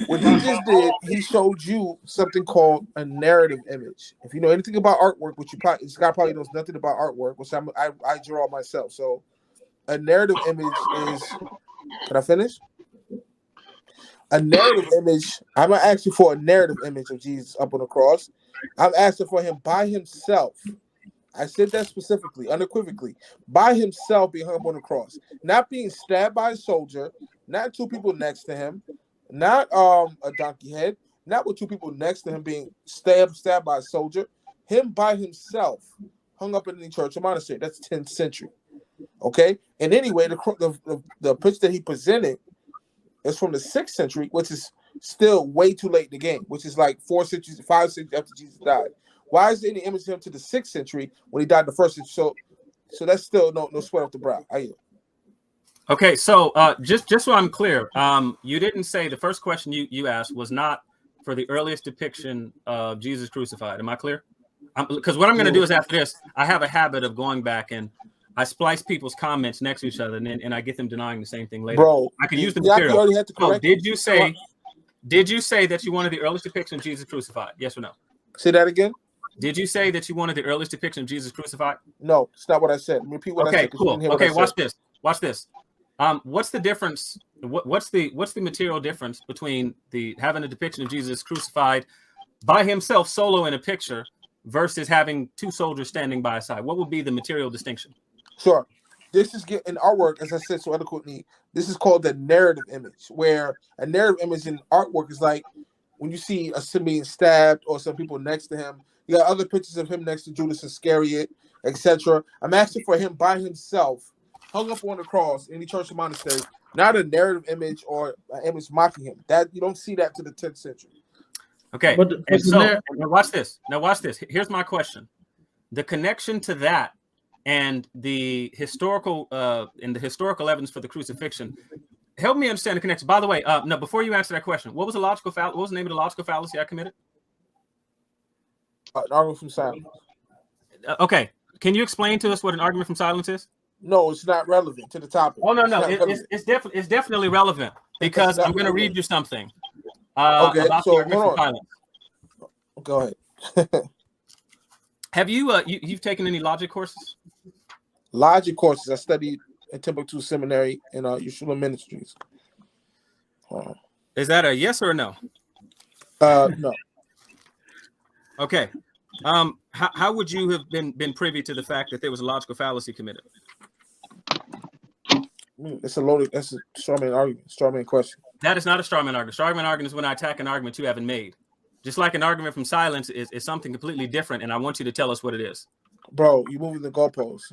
What he just did, he showed you something called a narrative image. If you know anything about artwork, which Scott probably knows nothing about artwork, which I draw myself. So a narrative image is, can I finish? A narrative image, I'm not asking for a narrative image of Jesus up on the cross. I'm asking for him by himself. I said that specifically, unequivocally, by himself being hung up on the cross, not being stabbed by a soldier, not two people next to him, not a donkey head, not with two people next to him being stabbed by a soldier, him by himself, hung up in the church or monastery. That's 10th century. Okay, and anyway, the picture that he presented is from the 6th century, which is still way too late in the game, which is like 5 centuries after Jesus died. Why is there any image of him to the 6th century when he died in the 1st century? So that's still no sweat off the brow. Okay, so just so I'm clear, you didn't say the first question you asked was not for the earliest depiction of Jesus crucified. Am I clear? Because what I'm going to do is after this, I have a habit of going back and I splice people's comments next to each other, and I get them denying the same thing later. Bro, I can use the material. So did you say that you wanted the earliest depiction of Jesus crucified? Yes or no? Say that again. Did you say that you wanted the earliest depiction of Jesus crucified? No, it's not what I said. Repeat what I said. Cool. Okay, watch this. Watch this. What's the difference? What's the material difference between having a depiction of Jesus crucified by himself solo in a picture versus having two soldiers standing by his side? What would be the material distinction? Sure. This is in artwork, as I said so eloquently, this is called the narrative image, where a narrative image in artwork is like when you see a son being stabbed or some people next to him. You got other pictures of him next to Judas Iscariot, etc. I'm asking for him by himself, hung up on the cross in the church or monastery, not a narrative image or an image mocking him. That you don't see that to the 10th century. Okay, now watch this. Now watch this. Here's my question: the connection to that and the historical evidence for the crucifixion. Help me understand the connection. By the way, no, before you answer that question, what was the name of the logical fallacy I committed? An argument from silence. Okay, can you explain to us what an argument from silence is? No, it's not relevant to the topic. Oh no, it's definitely relevant because I'm going to read you something. Okay, about the argument from silence. Go ahead. Have you've taken any logic courses? Logic courses. I studied at Timbuktu Seminary and Yeshua Ministries. Is that a yes or a no? No. Okay. How would you have been privy to the fact that there was a logical fallacy committed? That's a straw man argument, straw man question. That is not a straw man argument. Straw man argument is when I attack an argument you haven't made. Just like an argument from silence is something completely different, and I want you to tell us what it is. Bro, you're moving the goalposts.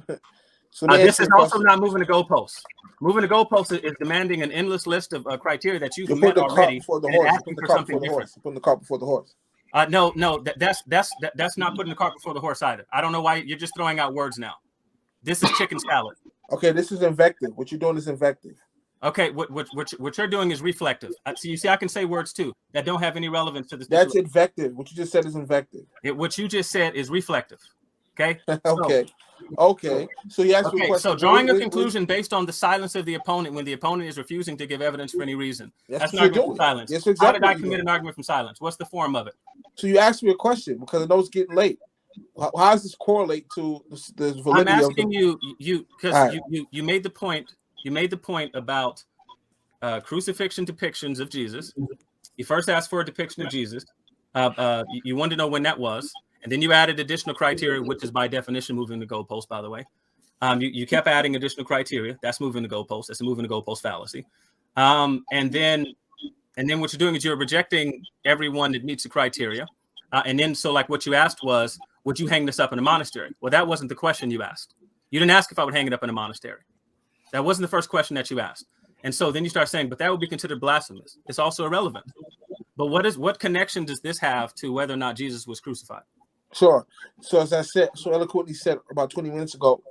So let me this ask is you a also question. not moving the goalposts. Moving the goalposts is demanding an endless list of criteria that you've You're met putting the cart already, before the and horse. You're asking putting the for cart something before the different. horse. You're putting the cart before the horse. No, that's not putting the cart before the horse either. I don't know why you're just throwing out words now. This is chicken salad. Okay, this is invective. What you're doing is invective. Okay, what you're doing is reflective. So you see, I can say words too that don't have any relevance to this. That's invective. What you just said is invective. What you just said is reflective. Okay. Okay. Okay. So you asked me a Okay. question. So drawing a conclusion based on the silence of the opponent when the opponent is refusing to give evidence for any reason. That's what an you're argument doing. from silence. That's exactly How did I what you're commit doing. an argument from silence? What's the form of it? So you asked me a question because I know it's getting late. How does this correlate to the validity I'm of asking the... you because All right. you made the point. You made the point about crucifixion depictions of Jesus. You first asked for a depiction of Jesus. You wanted to know when that was, and then you added additional criteria, which is by definition moving the goalpost. By the way, you kept adding additional criteria. That's moving the goalpost. That's a moving the goalpost fallacy. And then what you're doing is you're rejecting everyone that meets the criteria. And then so like what you asked was, would you hang this up in a monastery? Well, that wasn't the question you asked. You didn't ask if I would hang it up in a monastery. That wasn't the first question that you asked. And so then you start saying, but that would be considered blasphemous. It's also irrelevant. But what connection does this have to whether or not Jesus was crucified? Sure. So as I said, so eloquently said about 20 minutes ago,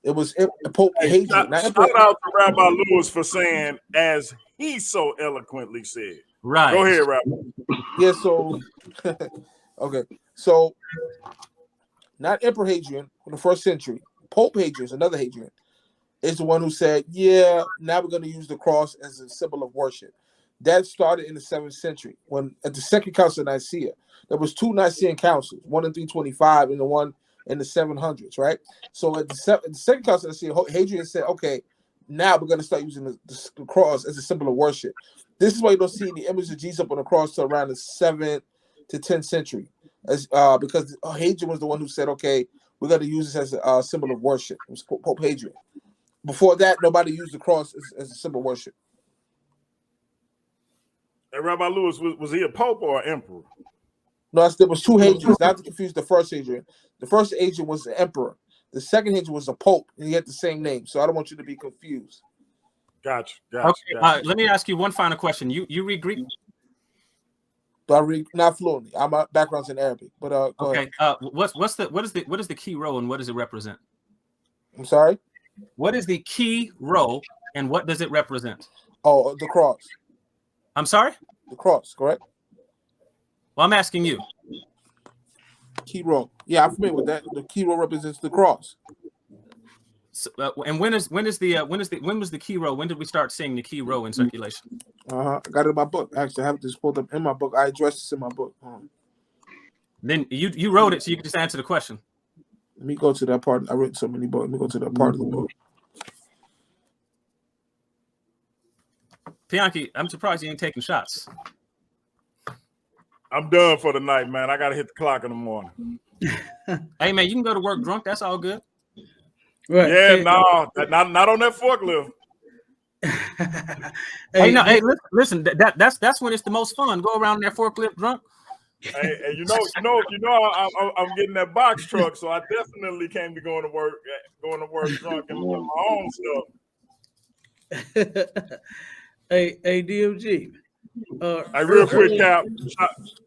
it was Pope Hadrian. Shout out to Rabbi Lewis for saying, as he so eloquently said. Right. Go ahead, Rabbi. Yeah, so okay. So not Emperor Hadrian from the 1st century. Pope Hadrian is another Hadrian. Is the one who said, yeah, now we're going to use the cross as a symbol of worship. That started in the 7th century when at the Second Council of Nicaea, there was 2 Nicene councils, one in 325 and the one in the 700s, right? So at the Second Council of Nicaea, Hadrian said, okay, now we're going to start using the cross as a symbol of worship. This is why you don't see the image of Jesus up on the cross till around the 7th to 10th century, because Hadrian was the one who said, okay, we're going to use this as a symbol of worship. It was Pope Hadrian. Before that, nobody used the cross as a symbol of worship. And Rabbi Lewis, was he a pope or an emperor? No, there was 2 Hadrians. Not to confuse the first Hadrian. The first Hadrian was the emperor. The second Hadrian was a pope, and he had the same name. So I don't want you to be confused. Gotcha. Okay. Let me ask you one final question. You read Greek? Do I read not fluently? My background's in Arabic. But go okay. ahead. What is the key row and what does it represent? I'm sorry. What is the key row and what does it represent? Oh, the cross. I'm sorry? The cross, correct? Well, I'm asking you. Key row. Yeah, I'm familiar with that. The key row represents the cross. So, and when was the key row? When did we start seeing the key row in circulation? I got it in my book. Actually, I have this pulled up in my book. I addressed this in my book. Then you wrote it, so you can just answer the question. Let me go to that part. I written so many books. Let me go to that part of the book. Pianki, I'm surprised you ain't taking shots. I'm done for the night, man. I gotta hit the clock in the morning. Hey, man, you can go to work drunk. That's all good. Right. Yeah, no, not on that forklift. Hey, listen. That's when it's the most fun. Go around that forklift drunk. Hey, you know, I'm getting that box truck, so I definitely can't be going to work drunk and with my own stuff. Hey, DMG. Hey, real quick, Cap.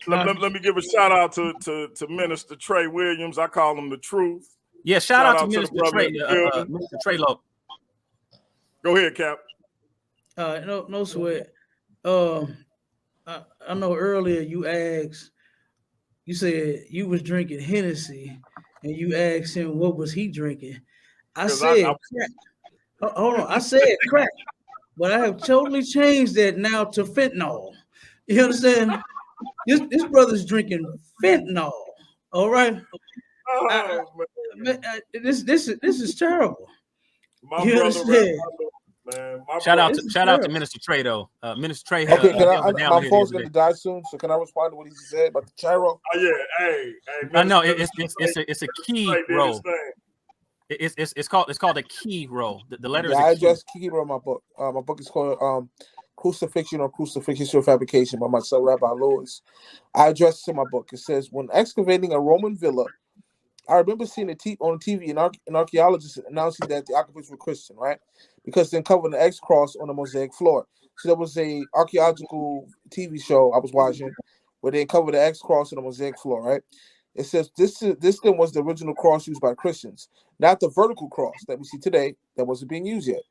Let me give a shout out to Minister Trey Williams. I call him the truth. Yeah, shout out to Minister the Trey. Minister Trey Lowe. Go ahead, Cap. No sweat. I know earlier you asked. You said you was drinking Hennessy, and you asked him what was he drinking. I said crack. Hold on. I said crack, but I have totally changed that now to fentanyl. You understand? This brother's drinking fentanyl. All right. This is terrible. You understand? Shout out to Minister Trey though. Minister Trey. Okay, my phone's gonna die soon, so can I respond to what he said about the gyro? Oh yeah, hey. No, it's a key row. It's called a key row. The letter is. I address key row in my book. My book is called Crucifixion or Crucifixion Fabrication by my son Rabbi Lewis. I address this in my book. It says when excavating a Roman villa I remember seeing on TV an archaeologist announcing that the occupants were Christian, right? Because they uncovered an X cross on the mosaic floor. So there was a archaeological TV show I was watching where they uncovered the X cross on the mosaic floor, right? It says this then was the original cross used by Christians, not the vertical cross that we see today that wasn't being used yet,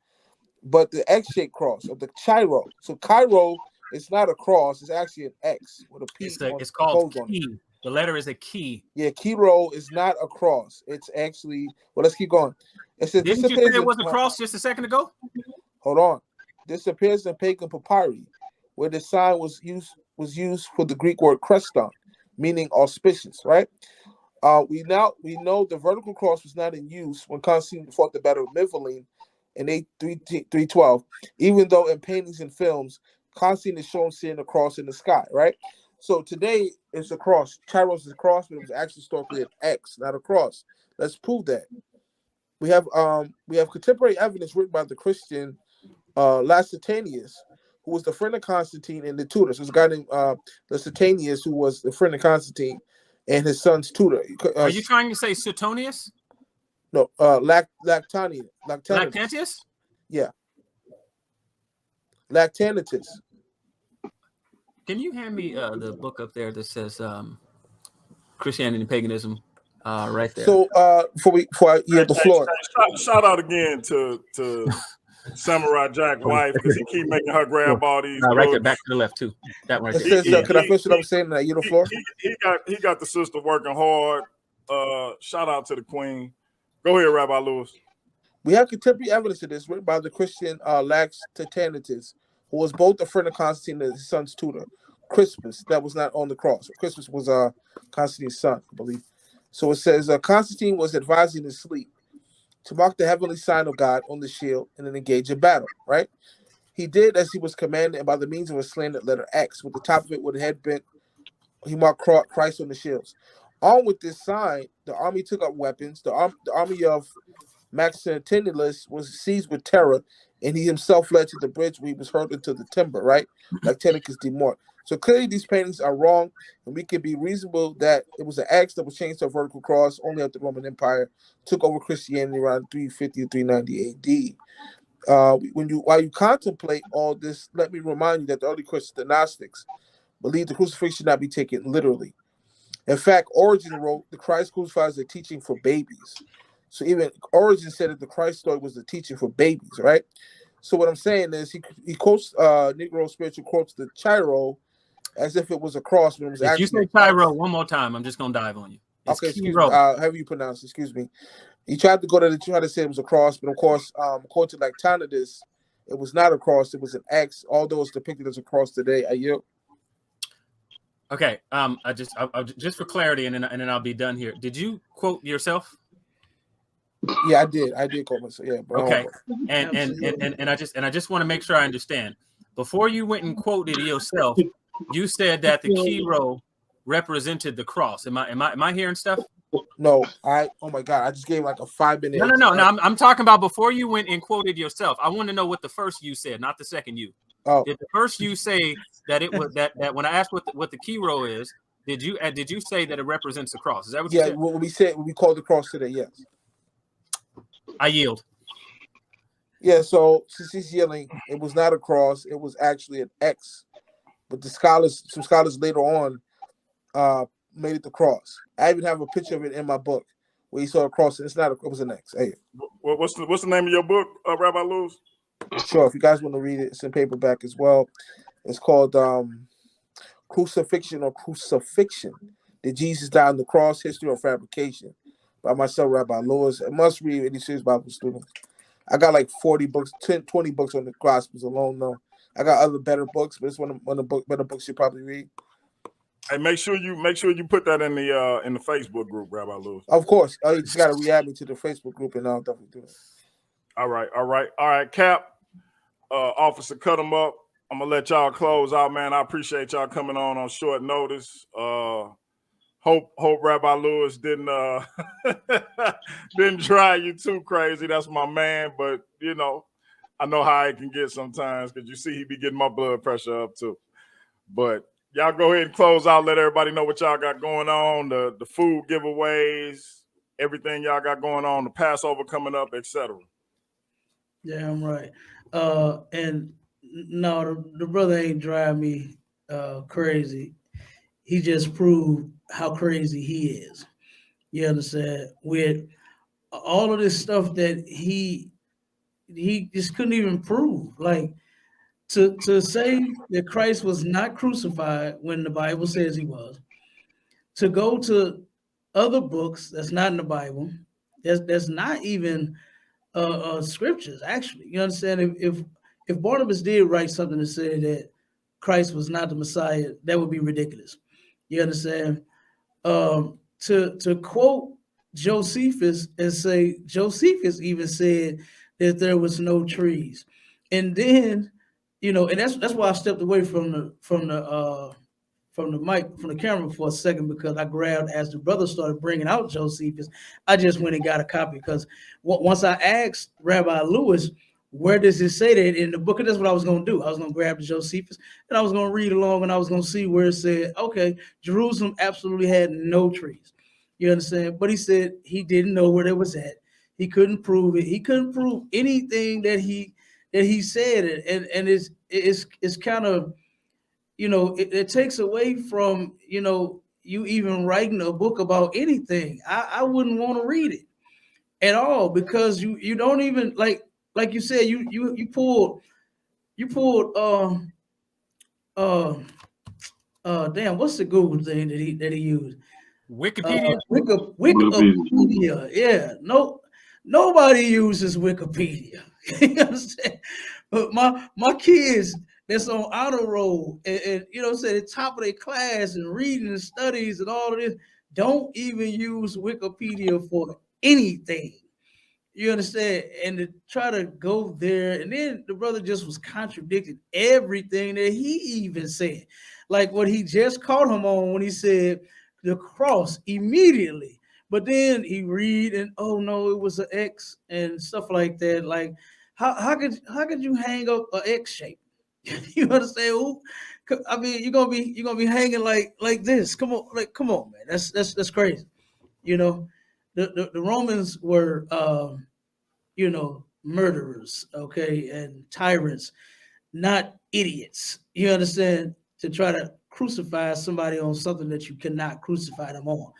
but the X-shaped cross of the Chiro. So Chiro is not a cross; it's actually an X with a P. It's called key. The letter is a key. Yeah, Chiro is not a cross. It's actually let's keep going. It says Didn't you say it was a cross just a second ago? Hold on. This appears in pagan papyri, where the sign was used for the Greek word kreston, meaning auspicious, right? We know the vertical cross was not in use when Constantine fought the Battle of Mytilene in 312, even though in paintings and films, Constantine is shown seeing a cross in the sky, right? So today it's a cross. Chiros is a cross, but it was actually historically an X, not a cross. Let's prove that. We have contemporary evidence written by the Christian Lasitanius, who was the friend of Constantine and the tutor. So there's a guy named Lasitanius who was the friend of Constantine and his son's tutor. Are you trying to say Suetonius? No, Lactantius. Lactantius? Yeah. Lactantius. Can you hand me the book up there that says Christianity and Paganism right there? So before I yield the floor. Shout out again to Samurai Jack's wife, because he keep making her grab all these. Right there, back to the left too. That one. It says, can I finish what I'm saying? And I yield the floor. He got the sister working hard. Shout out to the queen. Go ahead, Rabbi Lewis. We have contemporary evidence of this written by the Christian Lactantius, who was both a friend of Constantine and his son's tutor, Crispus. That was not on the cross. Crispus was Constantine's son, I believe. So it says Constantine was advising his sleep to mark the heavenly sign of God on the shield and then engage in battle, right? He did as he was commanded, and by the means of a slanted letter X, with the top of it with a head bent, he marked Christ on the shields. Armed with this sign, the army took up weapons. The army of Maxentius was seized with terror, and he himself fled to the bridge where he was hurled into the timber, right? Like Tenicus Demort. So clearly these paintings are wrong, and we can be reasonable that it was an X that was changed to a vertical cross only after the Roman Empire took over Christianity around 350 to 390 AD. While you contemplate all this, let me remind you that the early Christians, the Gnostics, believed the crucifixion should not be taken literally. In fact, Origen wrote, the Christ crucified is a teaching for babies. So even Origen said that the Christ story was a teaching for babies, right? So what I'm saying is he quotes Negro spiritual quotes the Chiro as if it was a cross, but it was actually. If you say Chiro one more time, I'm just gonna dive on you. Okay, excuse me. However you pronounce it, excuse me. He tried to say it was a cross, but of course, according to Lactantius, it was not a cross, it was an X, although it's depicted as a cross today. I yield. Okay, I just for clarity, and then I'll be done here. Did you quote yourself? Yeah, I did quote myself. Yeah, bro. Okay, and I just want to make sure I understand. Before you went and quoted yourself, you said that the Chiro represented the cross. Am I hearing stuff? No, oh my God, I just gave like a 5-minute. No. I'm talking about before you went and quoted yourself. I want to know what the first you said, not the second you. Oh, did the first you say that it was that when I asked what the Chiro is, did you say that it represents the cross? Is that what you said? Yeah, what we said, we called the cross today. Yes. I yield. Yeah, so since he's yelling, it was not a cross; it was actually an X. But some scholars later on, made it the cross. I even have a picture of it in my book where you saw a cross. And it was an X. Hey, what's the name of your book, Rabbi Lewis? Sure, if you guys want to read it, it's in paperback as well. It's called Crucifixion or Crucifixion. Did Jesus die on the cross? History or fabrication? By myself, Rabbi Lewis. A must read any serious Bible student. I got like 40 books, 20 books on the Gospels alone, though. I got other better books, but it's one of the better books you probably read. Hey, make sure you put that in the Facebook group, Rabbi Lewis. Of course. You just gotta re-add me to the Facebook group, and I'll definitely do it. All right, Cap. Officer, cut them up. I'm gonna let y'all close out, man. I appreciate y'all coming on short notice. Hope Rabbi Lewis didn't drive you too crazy. That's my man, but I know how it can get sometimes, because you see he be getting my blood pressure up too. But y'all go ahead and close out. Let everybody know what y'all got going on. The food giveaways, everything y'all got going on, the Passover coming up, etc. Yeah, I'm right. And no, the brother ain't drive me crazy. He just proved how crazy he is. You understand? With all of this stuff that he just couldn't even prove. Like to say that Christ was not crucified when the Bible says he was, to go to other books that's not in the Bible, that's not even scriptures, actually. You understand? If Barnabas did write something to say that Christ was not the Messiah, that would be ridiculous. You understand? To quote Josephus and say Josephus even said that there was no trees, and then and that's why I stepped away from the mic, from the camera for a second, because I grabbed, as the brother started bringing out Josephus, I just went and got a copy, because once I asked Rabbi Lewis, where does it say that in the book? And that's what I was going to do. I was going to grab the Josephus and I was going to read along, and I was going to see where it said, okay, Jerusalem absolutely had no trees. You understand? But he said he didn't know where it was at. He couldn't prove it. He couldn't prove anything that he said. And it's kind of, it takes away from, you even writing a book about anything. I wouldn't want to read it at all, because you don't even like you said, you pulled damn, what's the Google thing that he used? Wikipedia. Wikipedia. Yeah, nobody uses Wikipedia. You understand? But my kids that's on honor roll and say the top of their class and reading and studies and all of this don't even use Wikipedia for anything. You understand? And to try to go there, and then the brother just was contradicting everything that he even said. Like what he just caught him on when he said the cross immediately. But then he read and, oh no, it was an X and stuff like that. Like how could you hang up an X shape? You understand? I mean, you're gonna be hanging like this. Come on, man. That's crazy. The Romans were murderers, okay, and tyrants, not idiots. You understand? To try to crucify somebody on something that you cannot crucify them on.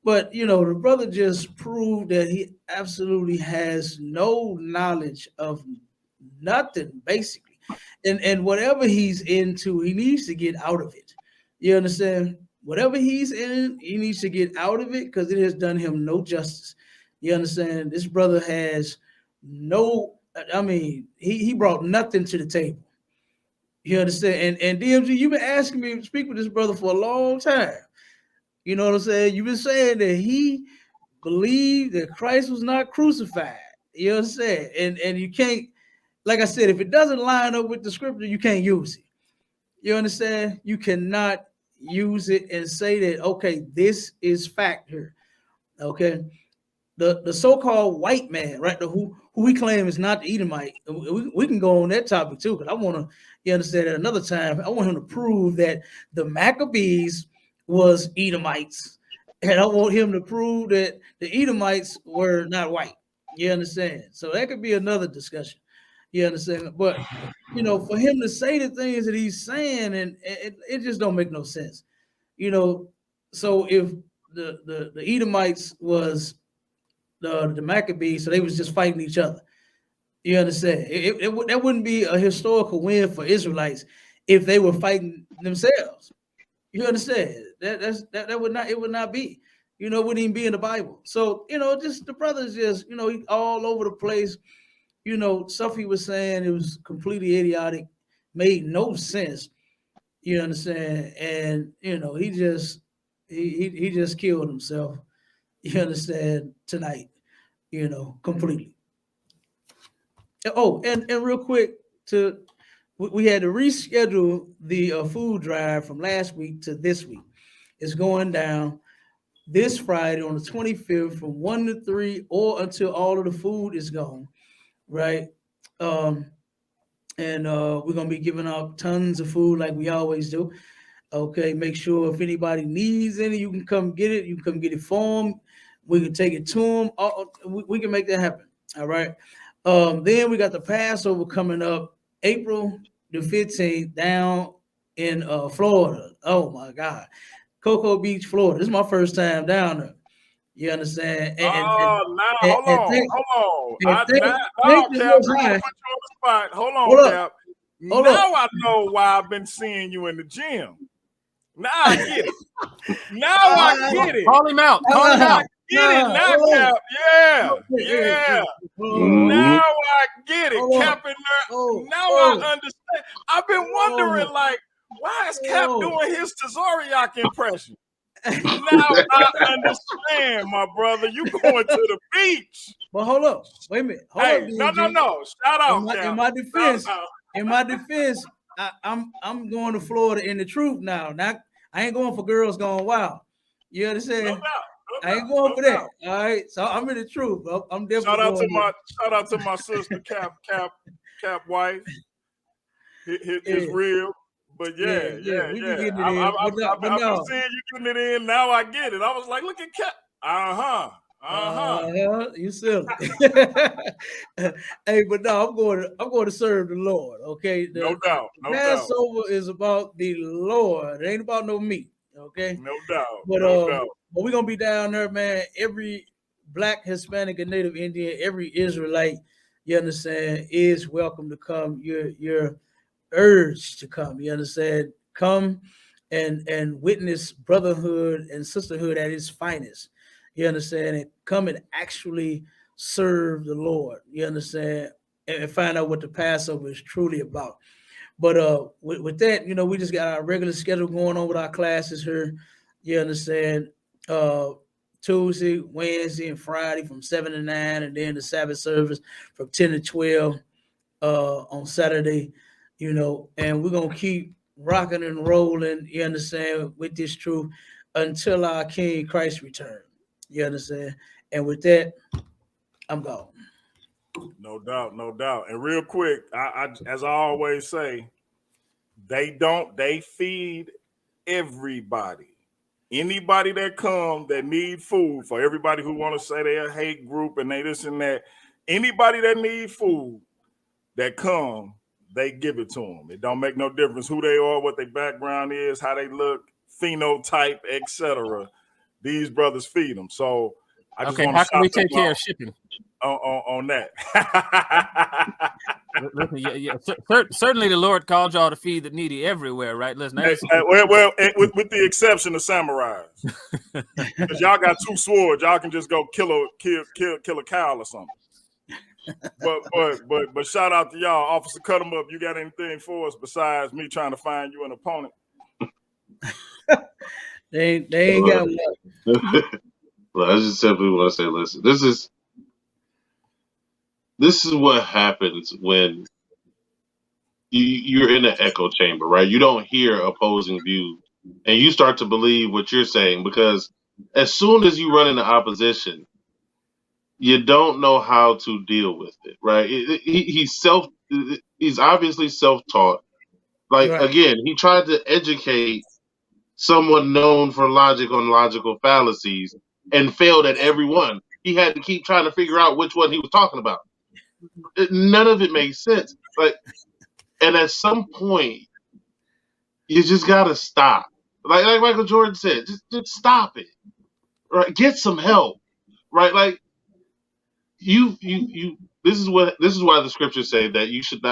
But the brother just proved that he absolutely has no knowledge of nothing, basically. And whatever he's into, he needs to get out of it. You understand? Whatever he's in, he needs to get out of it, because it has done him no justice. You understand? This brother has he brought nothing to the table. You understand? And DMG, you've been asking me to speak with this brother for a long time. You know what I'm saying? You've been saying that he believed that Christ was not crucified. You understand? And you can't, like I said, if it doesn't line up with the scripture, you can't use it. You understand? You cannot use it and say that, okay, this is fact here. Okay. The so-called white man, right? Who we claim is not the Edomite. We can go on that topic too, because I want to, you understand, at another time, I want him to prove that the Maccabees was Edomites, and I want him to prove that the Edomites were not white. You understand? So that could be another discussion. You understand? But for him to say the things that he's saying, and it just don't make no sense. So if the Edomites was the Maccabees, so they was just fighting each other. You understand? That wouldn't be a historical win for Israelites if they were fighting themselves. You understand? That would not, it would not be. It wouldn't even be in the Bible. So just the brother's just he all over the place. Stuff he was saying, it was completely idiotic, made no sense. You understand? And he just killed himself. You understand? Tonight. Completely. Oh, and real quick, we had to reschedule the food drive from last week to this week. It's going down this Friday on the 25th from 1 to 3, or until all of the food is gone, right? And we're gonna be giving out tons of food like we always do. Okay, make sure if anybody needs any, you can come get it. You can come get it for them. We can take it to them. We can make that happen. All right. Then we got the Passover coming up April the 15th down in Florida. Oh my God. Cocoa Beach, Florida. This is my first time down there. You understand? Hold on. Cap, We're gonna put you on the spot. Hold on, Cap. Now I know why I've been seeing you in the gym. Now I get it. I get it. Call him out. Call him out. Get it now, Cap. Yeah. Now I get it. Cap in there. Now I understand. I've been wondering, like, why is Cap doing his Tazariak impression? Now I understand, my brother. You going to the beach. But hold up. Wait a minute. No. Shout out, Cap. In my defense, I'm going to Florida in the truth now. I ain't going for girls going wild. You understand? No doubt. I ain't going for that. All right. So I'm in the truth. I'm definitely shout out to my sister Cap wife. It's real. But yeah. We can get it in. I've been seeing you getting it in. Now I get it. I was like, look at Cap. You silly. Hey, but no, I'm going to serve the Lord. Okay. No doubt. Passover is about the Lord. It ain't about no meat. Okay. No doubt. But we're gonna be down there, man. Every Black, Hispanic, and Native Indian, every Israelite, you understand, is welcome to come. You're urged to come. You understand? Come and witness brotherhood and sisterhood at its finest. You understand? And come and actually serve the Lord. You understand? And find out what the Passover is truly about. But with that, we just got our regular schedule going on with our classes here. You understand? Tuesday, Wednesday, and Friday from 7 to 9, and then the Sabbath service from 10 to 12 on Saturday. And we're gonna keep rocking and rolling. You understand? With this truth until our King Christ return. You understand? And with that, I'm gone. No doubt. And real quick, I as I always say, they feed everybody. Anybody that come that need food, for everybody who want to say they're a hate group and they this and that, anybody that need food that come, they give it to them. It don't make no difference who they are, what their background is, how they look, phenotype, etc. These brothers feed them. So I just want to how can we take care of shipping on that? Listen, certainly the Lord called y'all to feed the needy everywhere, right? Listen, with the exception of samurais, because y'all got two swords, y'all can just go kill a cow or something. But shout out to y'all, Officer Cut 'em Up. You got anything for us besides me trying to find you an opponent? They ain't got one. Well, I just simply want to say, listen, this is what happens when you're in an echo chamber, right? You don't hear opposing views, and you start to believe what you're saying, because as soon as you run into opposition, you don't know how to deal with it, right? He's obviously self-taught. Like, right. Again, he tried to educate someone known for logic on logical fallacies and failed at every one. He had to keep trying to figure out which one he was talking about. None of it makes sense. And at some point, you just gotta stop. Like Michael Jordan said, just stop it. Right? Get some help. Right? Like you. This is why the scriptures say that you should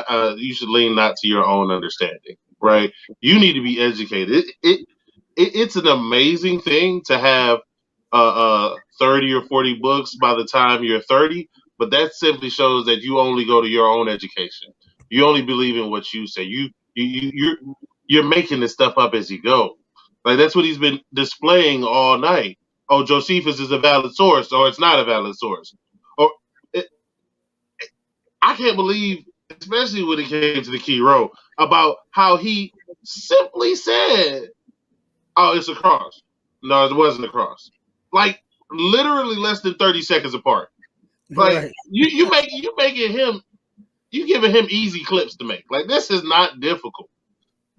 lean not to your own understanding. Right? You need to be educated. It's an amazing thing to have 30 or 40 books by the time you're 30, but that simply shows that you only go to your own education. You only believe in what you say. You're making this stuff up as you go. Like, that's what he's been displaying all night. Oh, Josephus is a valid source, or it's not a valid source. I can't believe, especially when it came to the key row, about how he simply said, "Oh, it's a cross." No, it wasn't a cross. Like, literally less than 30 seconds apart. Like, right. you giving him easy clips to make. Like, this is not difficult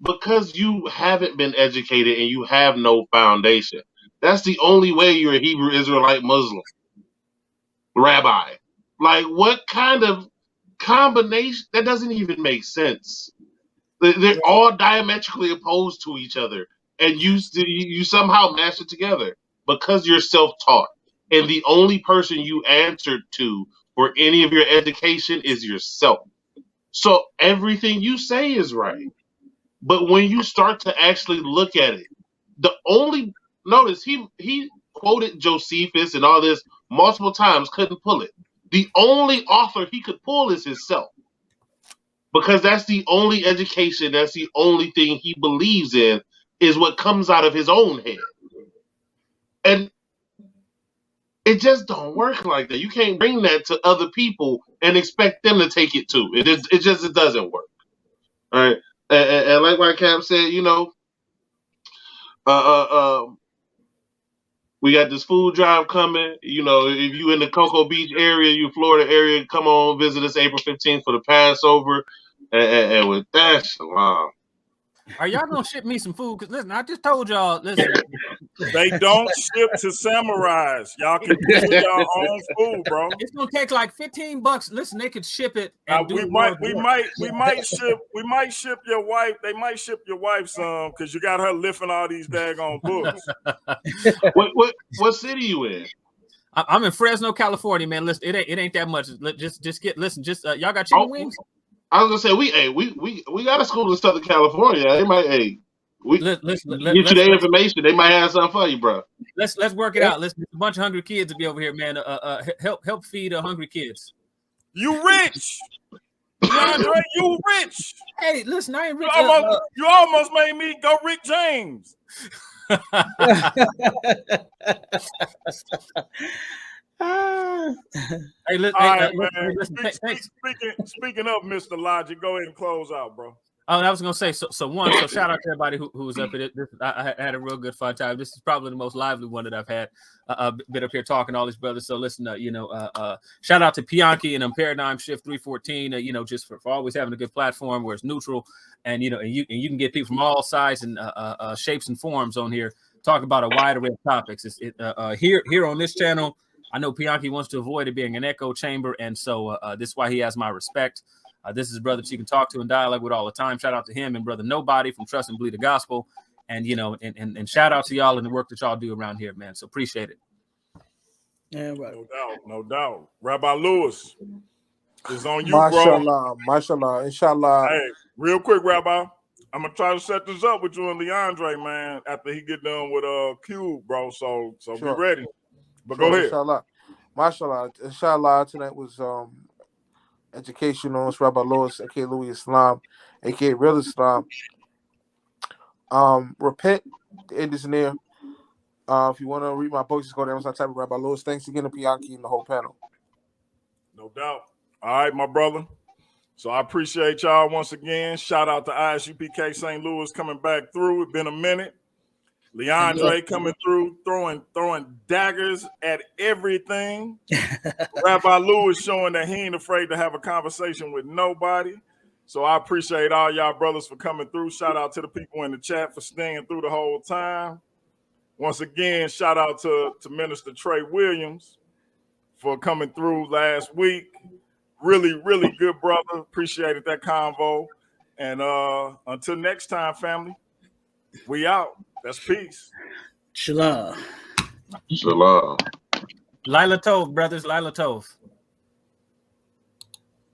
because you haven't been educated and you have no foundation. That's the only way you're a Hebrew Israelite Muslim. Rabbi. Like, what kind of combination? That doesn't even make sense. They're all diametrically opposed to each other, and you somehow mash it together because you're self-taught. And the only person you answered to for any of your education is yourself. So everything you say is right. But when you start to actually look at it, notice he quoted Josephus and all this multiple times, couldn't pull it. The only author he could pull is himself. Because that's the only education, that's the only thing he believes in, is what comes out of his own head. And it just don't work like that. You can't bring that to other people and expect them to take it too. It doesn't work. All right. And like my Cap said, we got this food drive coming. If you in the Cocoa Beach area, you Florida area, come on, visit us April 15th for the Passover. And with that, shalom. Are y'all gonna ship me some food? Because listen, I just told y'all. Listen, they don't ship to samurais. Y'all can do your own food, bro. It's gonna take like $15. Listen, they could ship it. And we might ship your wife. They might ship your wife some because you got her lifting all these daggone books. What city you in? I'm in Fresno, California, man. Listen, it ain't that much. Y'all got chicken wings? I was gonna say we got a school in Southern California. They might get you their information. They might have something for you, bro. Let's work it out. Listen, a bunch of hungry kids to be over here, man. Help feed hungry kids. You rich, DeAndre. You rich. Hey, listen, I ain't rich. You almost made me go Rick James. Hey, listen, speaking of Mr. Logic, go ahead and close out, bro. Oh, I was gonna say so shout out to everybody who was up at it. I had a real good fun time. This is probably the most lively one that I've had. Been up here talking to all these brothers. So listen, shout out to Pianki and Paradigm Shift 314. Just for always having a good platform where it's neutral, and you can get people from all sizes and shapes and forms on here. Talk about a wide array of topics. Here on this channel. I know Pianki wants to avoid it being an echo chamber, and so this is why he has my respect. This is brother you can talk to and dialogue with all the time. Shout out to him and brother Nobody from Trust and Believe the Gospel, and and shout out to y'all and the work that y'all do around here, man. So appreciate it. Yeah, right. No doubt. Rabbi Lewis is on you, Mashallah, bro. Mashallah, inshallah. Hey, real quick, Rabbi. I'm gonna try to set this up with you and Leandre, man. After he get done with Cube, bro. So sure. Be ready. But go ahead. Inshallah. Tonight was educational. It's Rabbi Lewis, aka Louis Islam, aka Real Islam. Repent, the end is near. If you want to read my book, just go to Amazon, type of Rabbi Lewis. Thanks again to Pianki and the whole panel. No doubt. All right, my brother. So I appreciate y'all once again. Shout out to ISUPK St. Louis coming back through. It's been a minute. Leandre coming through, throwing daggers at everything. Rabbi Lewis showing that he ain't afraid to have a conversation with nobody. So I appreciate all y'all brothers for coming through. Shout out to the people in the chat for staying through the whole time. Once again, shout out to Minister Trey Williams for coming through last week. Really, really good brother. Appreciated that convo. And until next time, family, we out. That's peace. Shalom. Shalom. Lila Tov, brothers. Lila Tov.